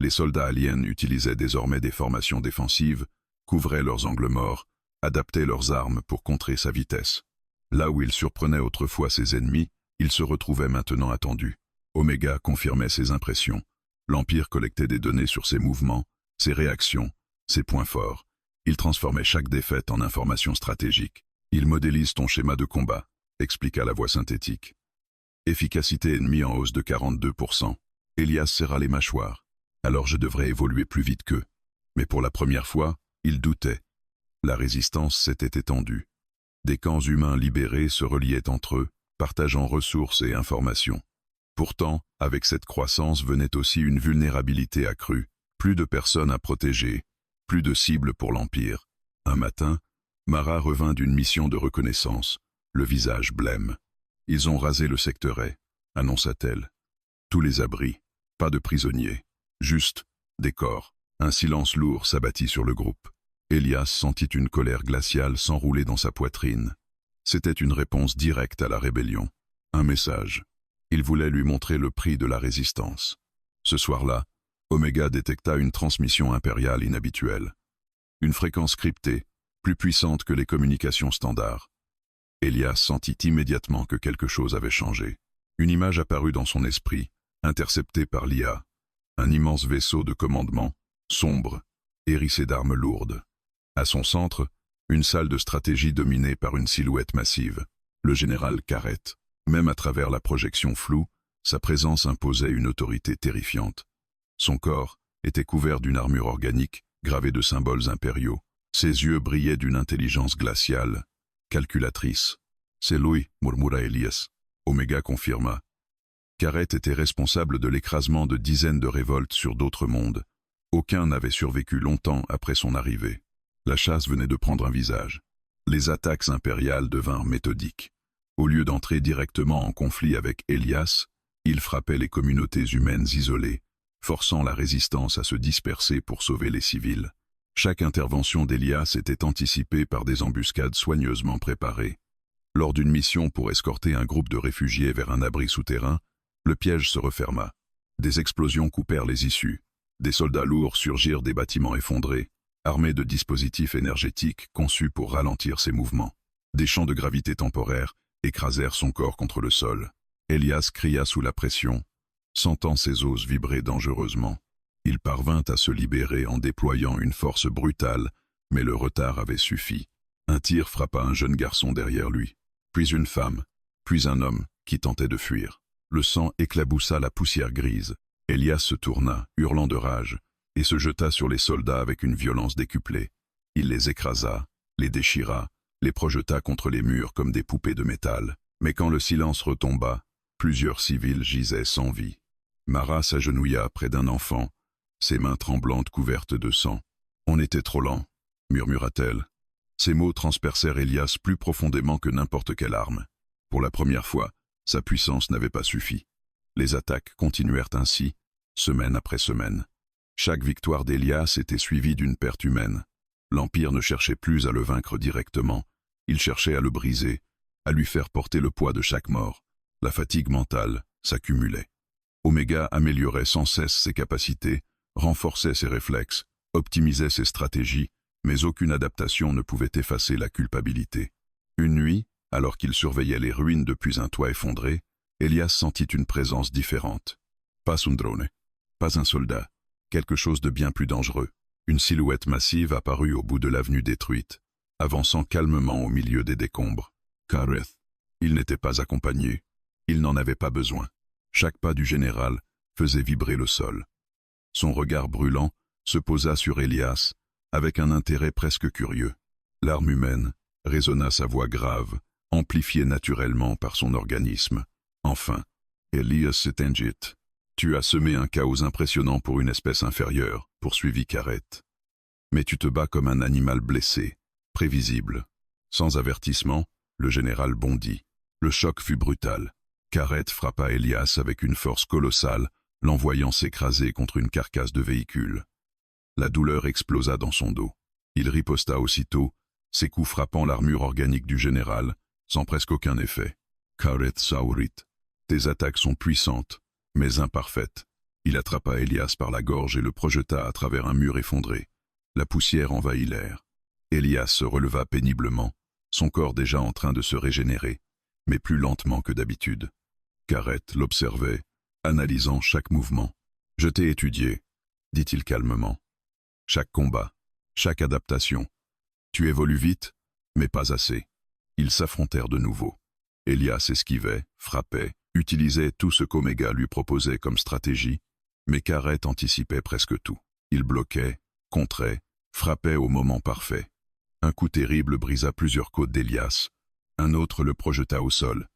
Les soldats aliens utilisaient désormais des formations défensives, couvraient leurs angles morts, adaptaient leurs armes pour contrer sa vitesse. Là où il surprenait autrefois ses ennemis, il se retrouvait maintenant attendu. Oméga confirmait ses impressions. L'Empire collectait des données sur ses mouvements, ses réactions, ses points forts. Il transformait chaque défaite en information stratégique. Il modélise ton schéma de combat, expliqua la voix synthétique. Efficacité ennemie en hausse de 42%. Elias serra les mâchoires. Alors je devrais évoluer plus vite qu'eux. Mais pour la première fois, il doutait. La résistance s'était étendue. Des camps humains libérés se reliaient entre eux, partageant ressources et informations. Pourtant, avec cette croissance venait aussi une vulnérabilité accrue. Plus de personnes à protéger, plus de cibles pour l'Empire. Un matin, Mara revint d'une mission de reconnaissance, le visage blême. « Ils ont rasé le secteur A », annonça-t-elle. Tous les abris, pas de prisonniers, juste des corps. Un silence lourd s'abattit sur le groupe. Elias sentit une colère glaciale s'enrouler dans sa poitrine. C'était une réponse directe à la rébellion. Un message. Il voulait lui montrer le prix de la résistance. Ce soir-là, Oméga détecta une transmission impériale inhabituelle. Une fréquence cryptée, plus puissante que les communications standards. Elias sentit immédiatement que quelque chose avait changé. Une image apparut dans son esprit, interceptée par l'IA. Un immense vaisseau de commandement, sombre, hérissé d'armes lourdes. À son centre, une salle de stratégie dominée par une silhouette massive, le général Karet. Même à travers la projection floue, sa présence imposait une autorité terrifiante. Son corps était couvert d'une armure organique, gravée de symboles impériaux. Ses yeux brillaient d'une intelligence glaciale, calculatrice. « C'est lui », murmura Elias. Oméga confirma. Karet était responsable de l'écrasement de dizaines de révoltes sur d'autres mondes. Aucun n'avait survécu longtemps après son arrivée. La chasse venait de prendre un visage. Les attaques impériales devinrent méthodiques. Au lieu d'entrer directement en conflit avec Elias, il frappait les communautés humaines isolées, forçant la résistance à se disperser pour sauver les civils. Chaque intervention d'Elias était anticipée par des embuscades soigneusement préparées. Lors d'une mission pour escorter un groupe de réfugiés vers un abri souterrain, le piège se referma. Des explosions coupèrent les issues. Des soldats lourds surgirent des bâtiments effondrés, armés de dispositifs énergétiques conçus pour ralentir ses mouvements. Des champs de gravité temporaires écrasèrent son corps contre le sol. Elias cria sous la pression, sentant ses os vibrer dangereusement. Il parvint à se libérer en déployant une force brutale, mais le retard avait suffi. Un tir frappa un jeune garçon derrière lui, puis une femme, puis un homme qui tentait de fuir. Le sang éclaboussa la poussière grise. Elias se tourna, hurlant de rage, et se jeta sur les soldats avec une violence décuplée. Il les écrasa, les déchira, les projeta contre les murs comme des poupées de métal. Mais quand le silence retomba, plusieurs civils gisaient sans vie. Mara s'agenouilla près d'un enfant, ses mains tremblantes couvertes de sang. « On était trop lent », murmura-t-elle. Ces mots transpercèrent Elias plus profondément que n'importe quelle arme. Pour la première fois, sa puissance n'avait pas suffi. Les attaques continuèrent ainsi, semaine après semaine. Chaque victoire d'Elias était suivie d'une perte humaine. L'Empire ne cherchait plus à le vaincre directement, il cherchait à le briser, à lui faire porter le poids de chaque mort. La fatigue mentale s'accumulait. Oméga améliorait sans cesse ses capacités, renforçait ses réflexes, optimisait ses stratégies, mais aucune adaptation ne pouvait effacer la culpabilité. Une nuit, Alors qu'il surveillait les ruines depuis un toit effondré, Elias sentit une présence différente. Pas un drone, pas un soldat, quelque chose de bien plus dangereux. Une silhouette massive apparut au bout de l'avenue détruite, avançant calmement au milieu des décombres. Kareth. Il n'était pas accompagné. Il n'en avait pas besoin. Chaque pas du général faisait vibrer le sol. Son regard brûlant se posa sur Elias, avec un intérêt presque curieux. L'arme humaine résonna sa voix grave, amplifiée naturellement par son organisme. Enfin, Elias Setengit. Tu as semé un chaos impressionnant pour une espèce inférieure, poursuivit Kareth. Mais tu te bats comme un animal blessé, prévisible. Sans avertissement, le général bondit. Le choc fut brutal. Kareth frappa Elias avec une force colossale, l'envoyant s'écraser contre une carcasse de véhicule. La douleur explosa dans son dos. Il riposta aussitôt, ses coups frappant l'armure organique du général, sans presque aucun effet. Kareth Saurit. Tes attaques sont puissantes, mais imparfaites. Il attrapa Elias par la gorge et le projeta à travers un mur effondré. La poussière envahit l'air. Elias se releva péniblement, son corps déjà en train de se régénérer, mais plus lentement que d'habitude. Kareth l'observait, analysant chaque mouvement. « Je t'ai étudié, » dit-il calmement. « Chaque combat, chaque adaptation. Tu évolues vite, mais pas assez. » Ils s'affrontèrent de nouveau. Elias esquivait, frappait, utilisait tout ce qu'Omega lui proposait comme stratégie, mais Kareth anticipait presque tout. Il bloquait, contrait, frappait au moment parfait. Un coup terrible brisa plusieurs côtes d'Elias. Un autre le projeta au sol.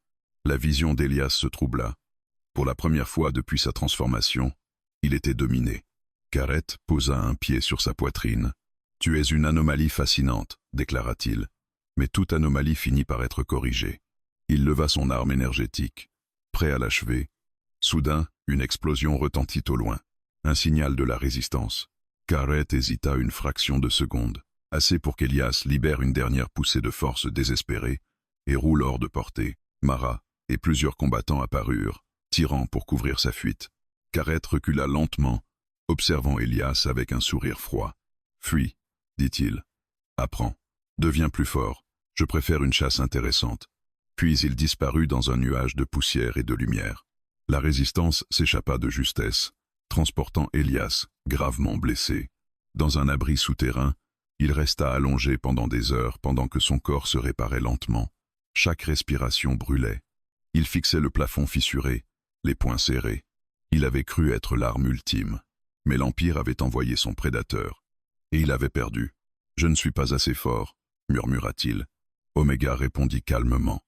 La vision d'Elias se troubla. Pour la première fois depuis sa transformation, il était dominé. Kareth posa un pied sur sa poitrine. « Tu es une anomalie fascinante, » déclara-t-il. Mais toute anomalie finit par être corrigée. Il leva son arme énergétique, prêt à l'achever. Soudain, une explosion retentit au loin. Un signal de la résistance. Kareth hésita une fraction de seconde, assez pour qu'Elias libère une dernière poussée de force désespérée, et roule hors de portée. Mara et plusieurs combattants apparurent, tirant pour couvrir sa fuite. Kareth recula lentement, observant Elias avec un sourire froid. « Fuis, » dit-il. « Apprends. Deviens plus fort. Je préfère une chasse intéressante. » Puis il disparut dans un nuage de poussière et de lumière. La résistance s'échappa de justesse, transportant Elias, gravement blessé. Dans un abri souterrain, il resta allongé pendant des heures pendant que son corps se réparait lentement. Chaque respiration brûlait. Il fixait le plafond fissuré, les poings serrés. Il avait cru être l'arme ultime. Mais l'Empire avait envoyé son prédateur. Et il avait perdu. « Je ne suis pas assez fort, » murmura-t-il. Omega répondit calmement.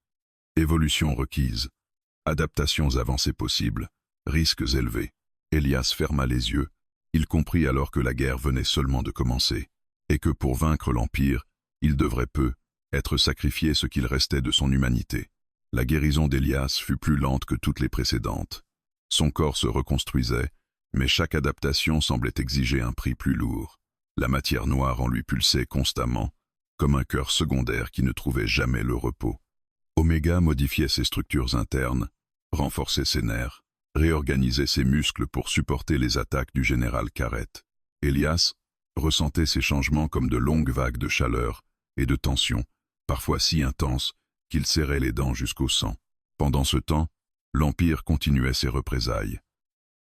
Évolution requise. Adaptations avancées possibles. Risques élevés. Elias ferma les yeux. Il comprit alors que la guerre venait seulement de commencer, et que pour vaincre l'Empire, il devrait peu être sacrifié ce qu'il restait de son humanité. La guérison d'Elias fut plus lente que toutes les précédentes. Son corps se reconstruisait, mais chaque adaptation semblait exiger un prix plus lourd. La matière noire en lui pulsait constamment, comme un cœur secondaire qui ne trouvait jamais le repos. Omega modifiait ses structures internes, renforçait ses nerfs, réorganisait ses muscles pour supporter les attaques du général Kareth. Elias ressentait ces changements comme de longues vagues de chaleur et de tension, parfois si intenses qu'il serrait les dents jusqu'au sang. Pendant ce temps, l'Empire continuait ses représailles.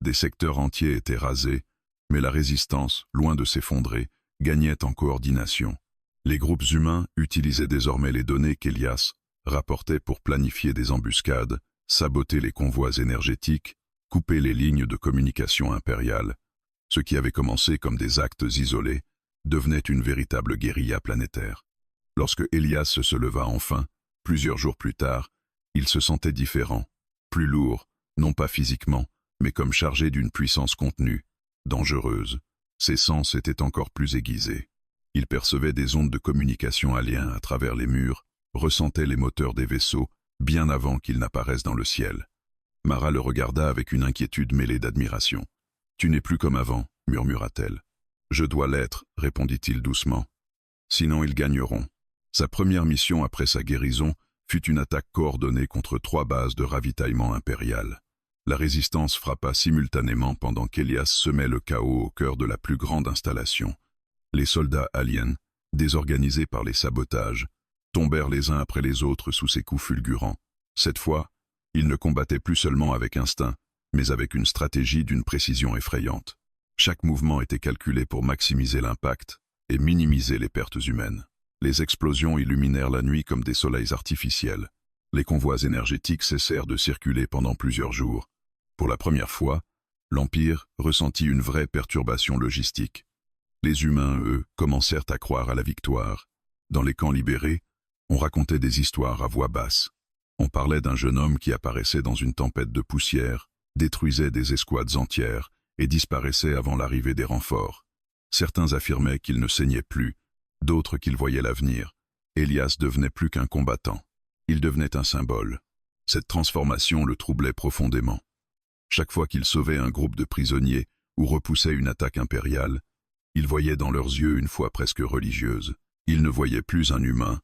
Des secteurs entiers étaient rasés, mais la résistance, loin de s'effondrer, gagnait en coordination. Les groupes humains utilisaient désormais les données qu'Elias rapportait pour planifier des embuscades, saboter les convois énergétiques, couper les lignes de communication impériales. Ce qui avait commencé comme des actes isolés devenait une véritable guérilla planétaire. Lorsque Elias se leva enfin, plusieurs jours plus tard, il se sentait différent, plus lourd, non pas physiquement, mais comme chargé d'une puissance contenue, dangereuse. Ses sens étaient encore plus aiguisés. Il percevait des ondes de communication aliens à travers les murs, ressentait les moteurs des vaisseaux bien avant qu'ils n'apparaissent dans le ciel. Mara le regarda avec une inquiétude mêlée d'admiration. « Tu n'es plus comme avant, » murmura-t-elle. « Je dois l'être, » répondit-il doucement. « Sinon ils gagneront. » Sa première mission après sa guérison fut une attaque coordonnée contre 3 bases de ravitaillement impériales. La résistance frappa simultanément pendant qu'Elias semait le chaos au cœur de la plus grande installation. Les soldats aliens, désorganisés par les sabotages, tombèrent les uns après les autres sous ses coups fulgurants. Cette fois, il ne combattait plus seulement avec instinct, mais avec une stratégie d'une précision effrayante. Chaque mouvement était calculé pour maximiser l'impact et minimiser les pertes humaines. Les explosions illuminèrent la nuit comme des soleils artificiels. Les convois énergétiques cessèrent de circuler pendant plusieurs jours. Pour la première fois, l'Empire ressentit une vraie perturbation logistique. Les humains, eux, commencèrent à croire à la victoire. Dans les camps libérés, on racontait des histoires à voix basse. On parlait d'un jeune homme qui apparaissait dans une tempête de poussière, détruisait des escouades entières et disparaissait avant l'arrivée des renforts. Certains affirmaient qu'il ne saignait plus, d'autres qu'il voyait l'avenir. Elias devenait plus qu'un combattant. Il devenait un symbole. Cette transformation le troublait profondément. Chaque fois qu'il sauvait un groupe de prisonniers ou repoussait une attaque impériale, il voyait dans leurs yeux une foi presque religieuse. Il ne voyait plus un humain,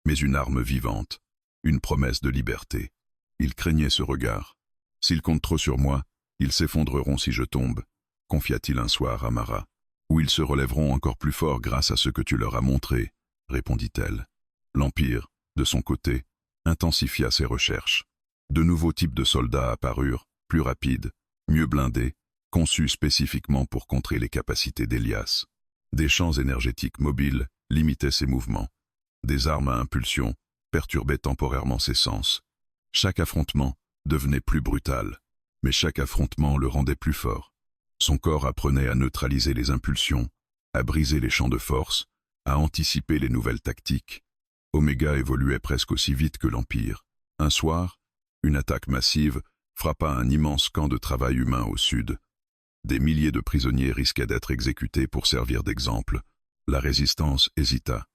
mais une arme vivante, une promesse de liberté. Il craignait ce regard. « S'ils comptent trop sur moi, ils s'effondreront si je tombe », confia-t-il un soir à Mara. « Ou ils se relèveront encore plus fort grâce à ce que tu leur as montré », répondit-elle. L'Empire, de son côté, intensifia ses recherches. De nouveaux types de soldats apparurent, plus rapides, mieux blindés, conçus spécifiquement pour contrer les capacités d'Elias. Des champs énergétiques mobiles limitaient ses mouvements. Des armes à impulsion perturbaient temporairement ses sens. Chaque affrontement devenait plus brutal, mais chaque affrontement le rendait plus fort. Son corps apprenait à neutraliser les impulsions, à briser les champs de force, à anticiper les nouvelles tactiques. Oméga évoluait presque aussi vite que l'Empire. Un soir, une attaque massive frappa un immense camp de travail humain au sud. Des milliers de prisonniers risquaient d'être exécutés pour servir d'exemple. La résistance hésita.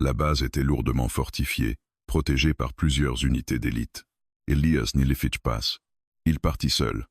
La base était lourdement fortifiée, protégée par plusieurs unités d'élite. Elias n'y les fit pas. Il partit seul.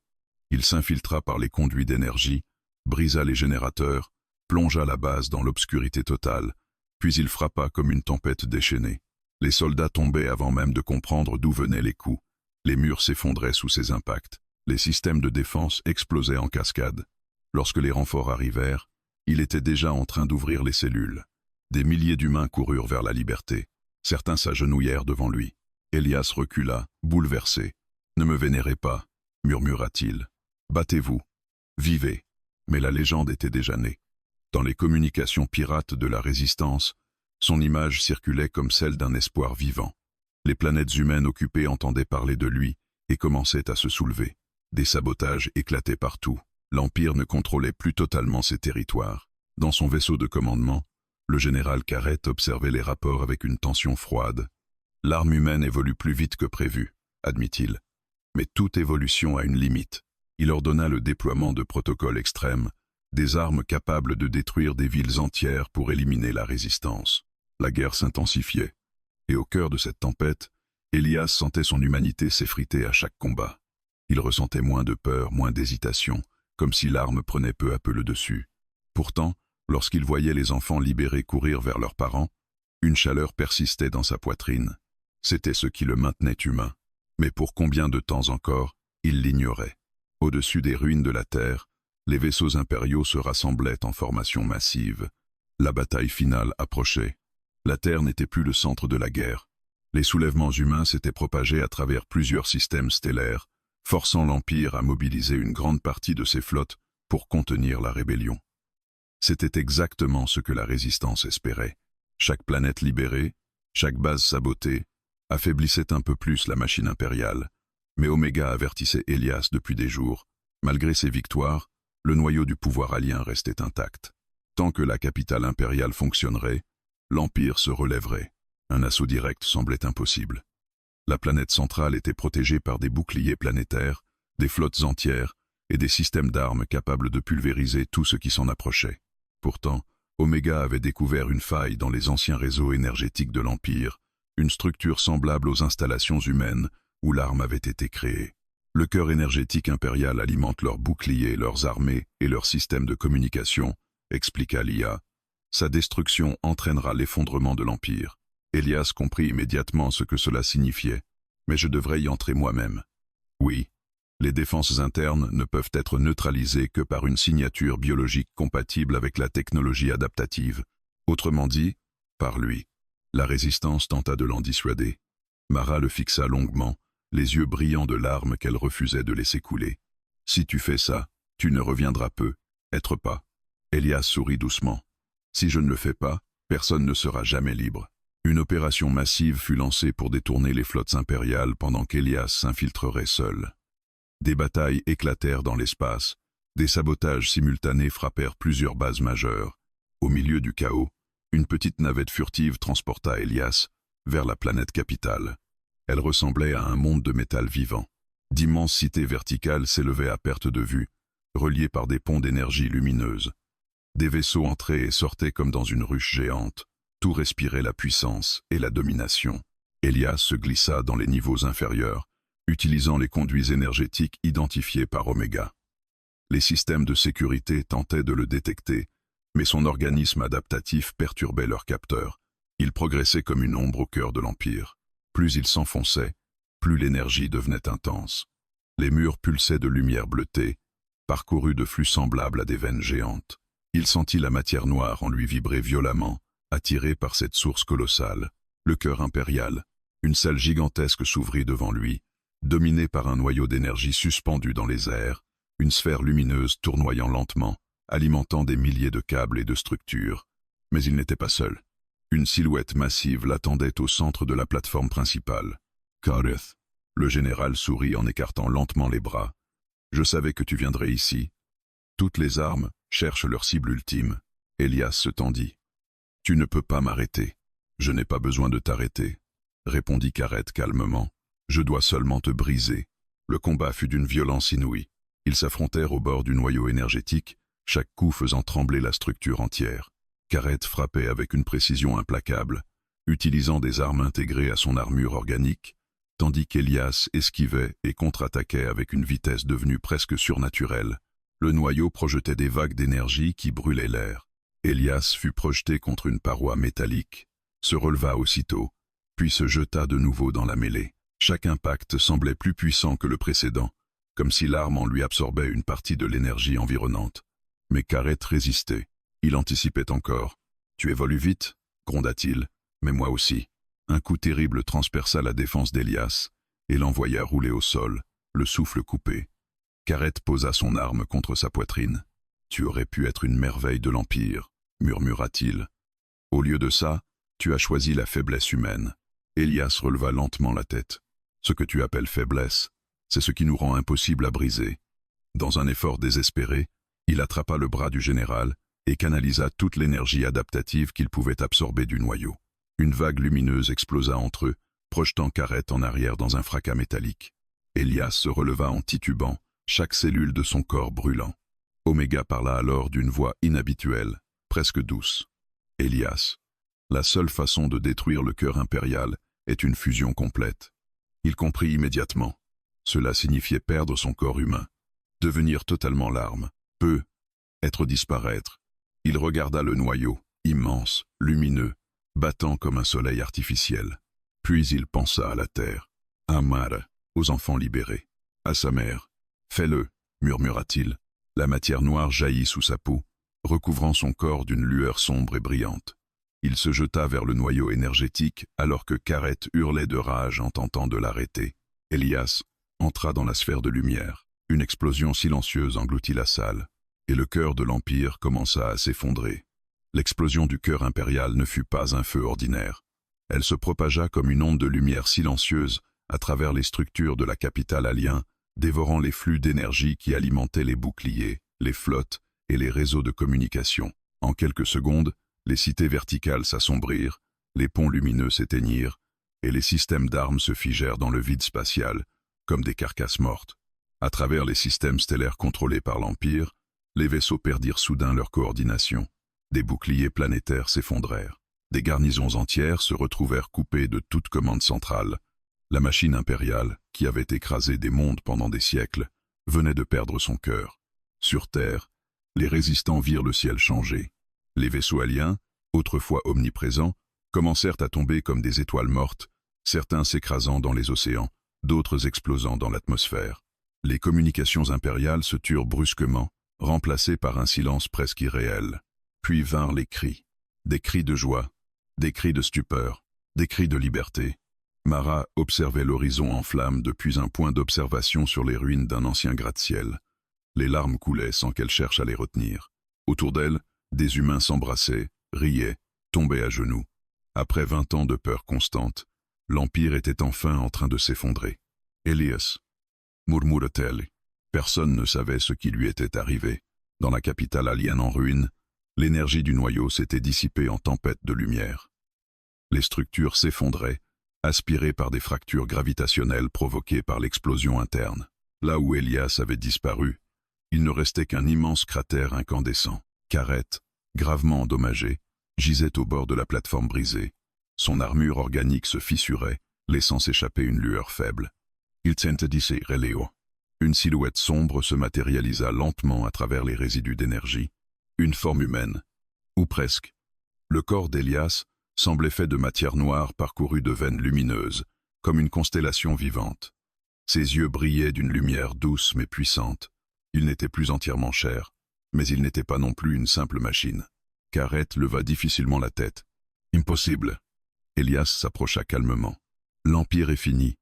Il s'infiltra par les conduits d'énergie, brisa les générateurs, plongea la base dans l'obscurité totale, puis il frappa comme une tempête déchaînée. Les soldats tombaient avant même de comprendre d'où venaient les coups. Les murs s'effondraient sous ses impacts. Les systèmes de défense explosaient en cascade. Lorsque les renforts arrivèrent, il était déjà en train d'ouvrir les cellules. Des milliers d'humains coururent vers la liberté. Certains s'agenouillèrent devant lui. Elias recula, bouleversé. « Ne me vénérez pas », murmura-t-il. « Battez-vous. Vivez. » Mais la légende était déjà née. Dans les communications pirates de la Résistance, son image circulait comme celle d'un espoir vivant. Les planètes humaines occupées entendaient parler de lui et commençaient à se soulever. Des sabotages éclataient partout. L'Empire ne contrôlait plus totalement ses territoires. Dans son vaisseau de commandement, le général Carrette observait les rapports avec une tension froide. L'arme humaine évolue plus vite que prévu, admit-il. Mais toute évolution a une limite. Il ordonna le déploiement de protocoles extrêmes, des armes capables de détruire des villes entières pour éliminer la résistance. La guerre s'intensifiait. Et au cœur de cette tempête, Elias sentait son humanité s'effriter à chaque combat. Il ressentait moins de peur, moins d'hésitation, comme si l'arme prenait peu à peu le dessus. Pourtant, lorsqu'il voyait les enfants libérés courir vers leurs parents, une chaleur persistait dans sa poitrine. C'était ce qui le maintenait humain. Mais pour combien de temps encore, il l'ignorait. Au-dessus des ruines de la Terre, les vaisseaux impériaux se rassemblaient en formation massive. La bataille finale approchait. La Terre n'était plus le centre de la guerre. Les soulèvements humains s'étaient propagés à travers plusieurs systèmes stellaires, forçant l'Empire à mobiliser une grande partie de ses flottes pour contenir la rébellion. C'était exactement ce que la Résistance espérait. Chaque planète libérée, chaque base sabotée, affaiblissait un peu plus la machine impériale. Mais Oméga avertissait Elias depuis des jours. Malgré ses victoires, le noyau du pouvoir alien restait intact. Tant que la capitale impériale fonctionnerait, l'Empire se relèverait. Un assaut direct semblait impossible. La planète centrale était protégée par des boucliers planétaires, des flottes entières et des systèmes d'armes capables de pulvériser tout ce qui s'en approchait. Pourtant, Oméga avait découvert une faille dans les anciens réseaux énergétiques de l'Empire, une structure semblable aux installations humaines où l'arme avait été créée. Le cœur énergétique impérial alimente leurs boucliers, leurs armées et leurs systèmes de communication, expliqua l'IA. Sa destruction entraînera l'effondrement de l'Empire. Elias comprit immédiatement ce que cela signifiait. Mais je devrais y entrer moi-même. Oui, les défenses internes ne peuvent être neutralisées que par une signature biologique compatible avec la technologie adaptative. Autrement dit, par lui. La résistance tenta de l'en dissuader. Mara le fixa longuement, les yeux brillants de larmes qu'elle refusait de laisser couler. « Si tu fais ça, tu ne reviendras peu, être pas. » Elias sourit doucement. « Si je ne le fais pas, personne ne sera jamais libre. » Une opération massive fut lancée pour détourner les flottes impériales pendant qu'Elias s'infiltrerait seul. Des batailles éclatèrent dans l'espace, des sabotages simultanés frappèrent plusieurs bases majeures. Au milieu du chaos, une petite navette furtive transporta Elias vers la planète capitale. Elle ressemblait à un monde de métal vivant. D'immenses cités verticales s'élevaient à perte de vue, reliées par des ponts d'énergie lumineuse. Des vaisseaux entraient et sortaient comme dans une ruche géante. Tout respirait la puissance et la domination. Elias se glissa dans les niveaux inférieurs, utilisant les conduits énergétiques identifiés par Oméga. Les systèmes de sécurité tentaient de le détecter, mais son organisme adaptatif perturbait leurs capteurs. Il progressait comme une ombre au cœur de l'Empire. Plus il s'enfonçait, plus l'énergie devenait intense. Les murs pulsaient de lumière bleutée, parcourus de flux semblables à des veines géantes. Il sentit la matière noire en lui vibrer violemment, attiré par cette source colossale. Le cœur impérial, une salle gigantesque s'ouvrit devant lui, dominée par un noyau d'énergie suspendu dans les airs, une sphère lumineuse tournoyant lentement, alimentant des milliers de câbles et de structures. Mais il n'était pas seul. Une silhouette massive l'attendait au centre de la plateforme principale. « Kareth !» Le général sourit en écartant lentement les bras. « Je savais que tu viendrais ici. Toutes les armes cherchent leur cible ultime. » Elias se tendit. « Tu ne peux pas m'arrêter. Je n'ai pas besoin de t'arrêter, » répondit Kareth calmement. « Je dois seulement te briser. » Le combat fut d'une violence inouïe. Ils s'affrontèrent au bord du noyau énergétique, chaque coup faisant trembler la structure entière. Kareth frappait avec une précision implacable, utilisant des armes intégrées à son armure organique, tandis qu'Elias esquivait et contre-attaquait avec une vitesse devenue presque surnaturelle. Le noyau projetait des vagues d'énergie qui brûlaient l'air. Elias fut projeté contre une paroi métallique, se releva aussitôt, puis se jeta de nouveau dans la mêlée. Chaque impact semblait plus puissant que le précédent, comme si l'arme en lui absorbait une partie de l'énergie environnante. Mais Kareth résistait. Il anticipait encore. « Tu évolues vite » gronda-t-il. « Mais moi aussi. » Un coup terrible transperça la défense d'Elias et l'envoya rouler au sol, le souffle coupé. Kareth posa son arme contre sa poitrine. « Tu aurais pu être une merveille de l'Empire » murmura-t-il. « Au lieu de ça, tu as choisi la faiblesse humaine. » Elias releva lentement la tête. « Ce que tu appelles faiblesse, c'est ce qui nous rend impossible à briser. » Dans un effort désespéré, il attrapa le bras du général et canalisa toute l'énergie adaptative qu'il pouvait absorber du noyau. Une vague lumineuse explosa entre eux, projetant Kareth en arrière dans un fracas métallique. Elias se releva en titubant, chaque cellule de son corps brûlant. Oméga parla alors d'une voix inhabituelle, presque douce. « Elias, la seule façon de détruire le cœur impérial est une fusion complète. » Il comprit immédiatement. Cela signifiait perdre son corps humain, devenir totalement l'arme, être disparaître. Il regarda le noyau, immense, lumineux, battant comme un soleil artificiel. Puis il pensa à la terre, à Mara, aux enfants libérés, à sa mère. « Fais-le » murmura-t-il. La matière noire jaillit sous sa peau, recouvrant son corps d'une lueur sombre et brillante. Il se jeta vers le noyau énergétique alors que Kareth hurlait de rage en tentant de l'arrêter. Elias entra dans la sphère de lumière. Une explosion silencieuse engloutit la salle, et le cœur de l'Empire commença à s'effondrer. L'explosion du cœur impérial ne fut pas un feu ordinaire. Elle se propagea comme une onde de lumière silencieuse à travers les structures de la capitale alien, dévorant les flux d'énergie qui alimentaient les boucliers, les flottes et les réseaux de communication. En quelques secondes, les cités verticales s'assombrirent, les ponts lumineux s'éteignirent, et les systèmes d'armes se figèrent dans le vide spatial, comme des carcasses mortes. À travers les systèmes stellaires contrôlés par l'Empire, les vaisseaux perdirent soudain leur coordination. Des boucliers planétaires s'effondrèrent. Des garnisons entières se retrouvèrent coupées de toute commande centrale. La machine impériale, qui avait écrasé des mondes pendant des siècles, venait de perdre son cœur. Sur Terre, les résistants virent le ciel changer. Les vaisseaux aliens, autrefois omniprésents, commencèrent à tomber comme des étoiles mortes, certains s'écrasant dans les océans, d'autres explosant dans l'atmosphère. Les communications impériales se turent brusquement, remplacées par un silence presque irréel. Puis vinrent les cris. Des cris de joie, des cris de stupeur, Des cris de liberté. Mara observait l'horizon en flammes depuis un point d'observation sur les ruines d'un ancien gratte-ciel. Les larmes coulaient sans qu'elle cherche à les retenir. Autour d'elle, des humains s'embrassaient, riaient, tombaient à genoux. Après 20 ans de peur constante, l'Empire était enfin en train de s'effondrer. Elias, murmura-t-elle. Personne ne savait ce qui lui était arrivé. Dans la capitale alien en ruine, l'énergie du noyau s'était dissipée en tempête de lumière. Les structures s'effondraient, aspirées par des fractures gravitationnelles provoquées par l'explosion interne. Là où Elias avait disparu, il ne restait qu'un immense cratère incandescent. Carrette, gravement endommagé, gisait au bord de la plateforme brisée. Son armure organique se fissurait, laissant s'échapper une lueur faible. Il s'interdisait Léo. Une silhouette sombre se matérialisa lentement à travers les résidus d'énergie. Une forme humaine, ou presque. Le corps d'Elias semblait fait de matière noire parcourue de veines lumineuses, comme une constellation vivante. Ses yeux brillaient d'une lumière douce mais puissante. Il n'était plus entièrement chair, mais il n'était pas non plus une simple machine. Carrette leva difficilement la tête. « Impossible !» Elias s'approcha calmement. « L'Empire est fini, »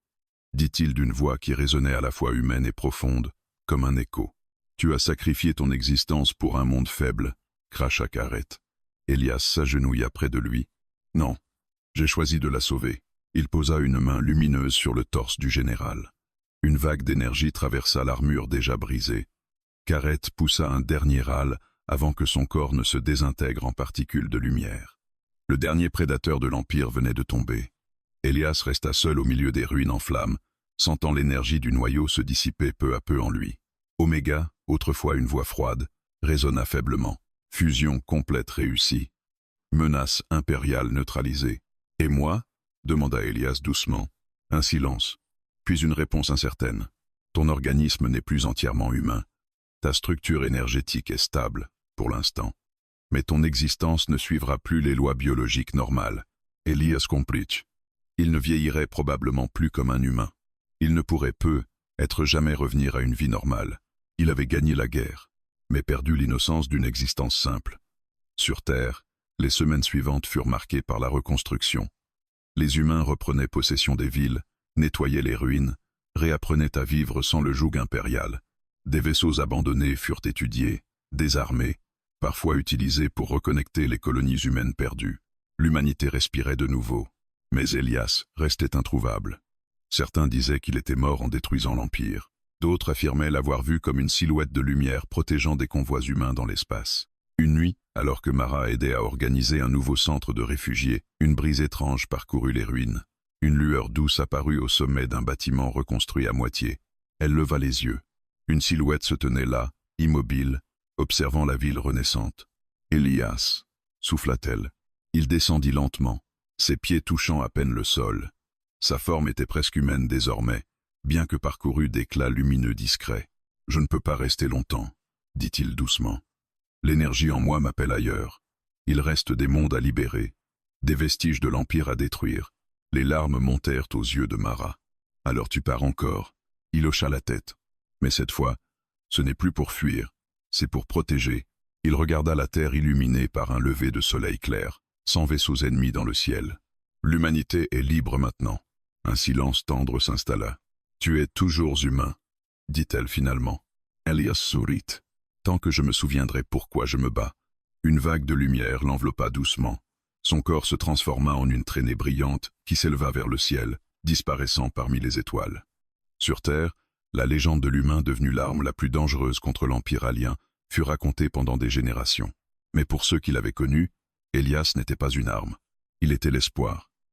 dit-il d'une voix qui résonnait à la fois humaine et profonde, comme un écho. « Tu as sacrifié ton existence pour un monde faible, » cracha Carrette. Elias s'agenouilla près de lui. « Non, j'ai choisi de la sauver. » Il posa une main lumineuse sur le torse du général. Une vague d'énergie traversa l'armure déjà brisée. Carrette poussa un dernier râle avant que son corps ne se désintègre en particules de lumière. Le dernier prédateur de l'Empire venait de tomber. Elias resta seul au milieu des ruines en flammes, sentant l'énergie du noyau se dissiper peu à peu en lui. Oméga, autrefois une voix froide, résonna faiblement. Fusion complète réussie. Menace impériale neutralisée. « Et moi ?» demanda Elias doucement. Un silence, puis une réponse incertaine. « Ton organisme n'est plus entièrement humain. Ta structure énergétique est stable, pour l'instant. Mais ton existence ne suivra plus les lois biologiques normales. » Elias comprit. Il ne vieillirait probablement plus comme un humain. Il ne pourrait être jamais revenir à une vie normale. Il avait gagné la guerre, mais perdu l'innocence d'une existence simple. Sur Terre, les semaines suivantes furent marquées par la reconstruction. Les humains reprenaient possession des villes, nettoyaient les ruines, réapprenaient à vivre sans le joug impérial. Des vaisseaux abandonnés furent étudiés, désarmés, parfois utilisés pour reconnecter les colonies humaines perdues. L'humanité respirait de nouveau, mais Elias restait introuvable. Certains disaient qu'il était mort en détruisant l'Empire. D'autres affirmaient l'avoir vu comme une silhouette de lumière protégeant des convois humains dans l'espace. Une nuit, alors que Mara aidait à organiser un nouveau centre de réfugiés, une brise étrange parcourut les ruines. Une lueur douce apparut au sommet d'un bâtiment reconstruit à moitié. Elle leva les yeux. Une silhouette se tenait là, immobile, observant la ville renaissante. « Elias » souffla-t-elle. Il descendit lentement, ses pieds touchant à peine le sol. Sa forme était presque humaine désormais, bien que parcourue d'éclats lumineux discrets. « Je ne peux pas rester longtemps » dit-il doucement. « L'énergie en moi m'appelle ailleurs. Il reste des mondes à libérer, des vestiges de l'Empire à détruire. » Les larmes montèrent aux yeux de Mara. « Alors tu pars encore ?» Il hocha la tête. Mais cette fois, ce n'est plus pour fuir, c'est pour protéger. Il regarda la terre illuminée par un lever de soleil clair, sans vaisseaux ennemis dans le ciel. L'humanité est libre maintenant. Un silence tendre s'installa. « Tu es toujours humain, » dit-elle finalement. Elias sourit. « Tant que je me souviendrai pourquoi je me bats. » Une vague de lumière l'enveloppa doucement. Son corps se transforma en une traînée brillante qui s'éleva vers le ciel, disparaissant parmi les étoiles. Sur Terre, la légende de l'humain devenue l'arme la plus dangereuse contre l'Empire alien fut racontée pendant des générations. Mais pour ceux qui l'avaient connu, Elias n'était pas une arme. Il était l'espoir.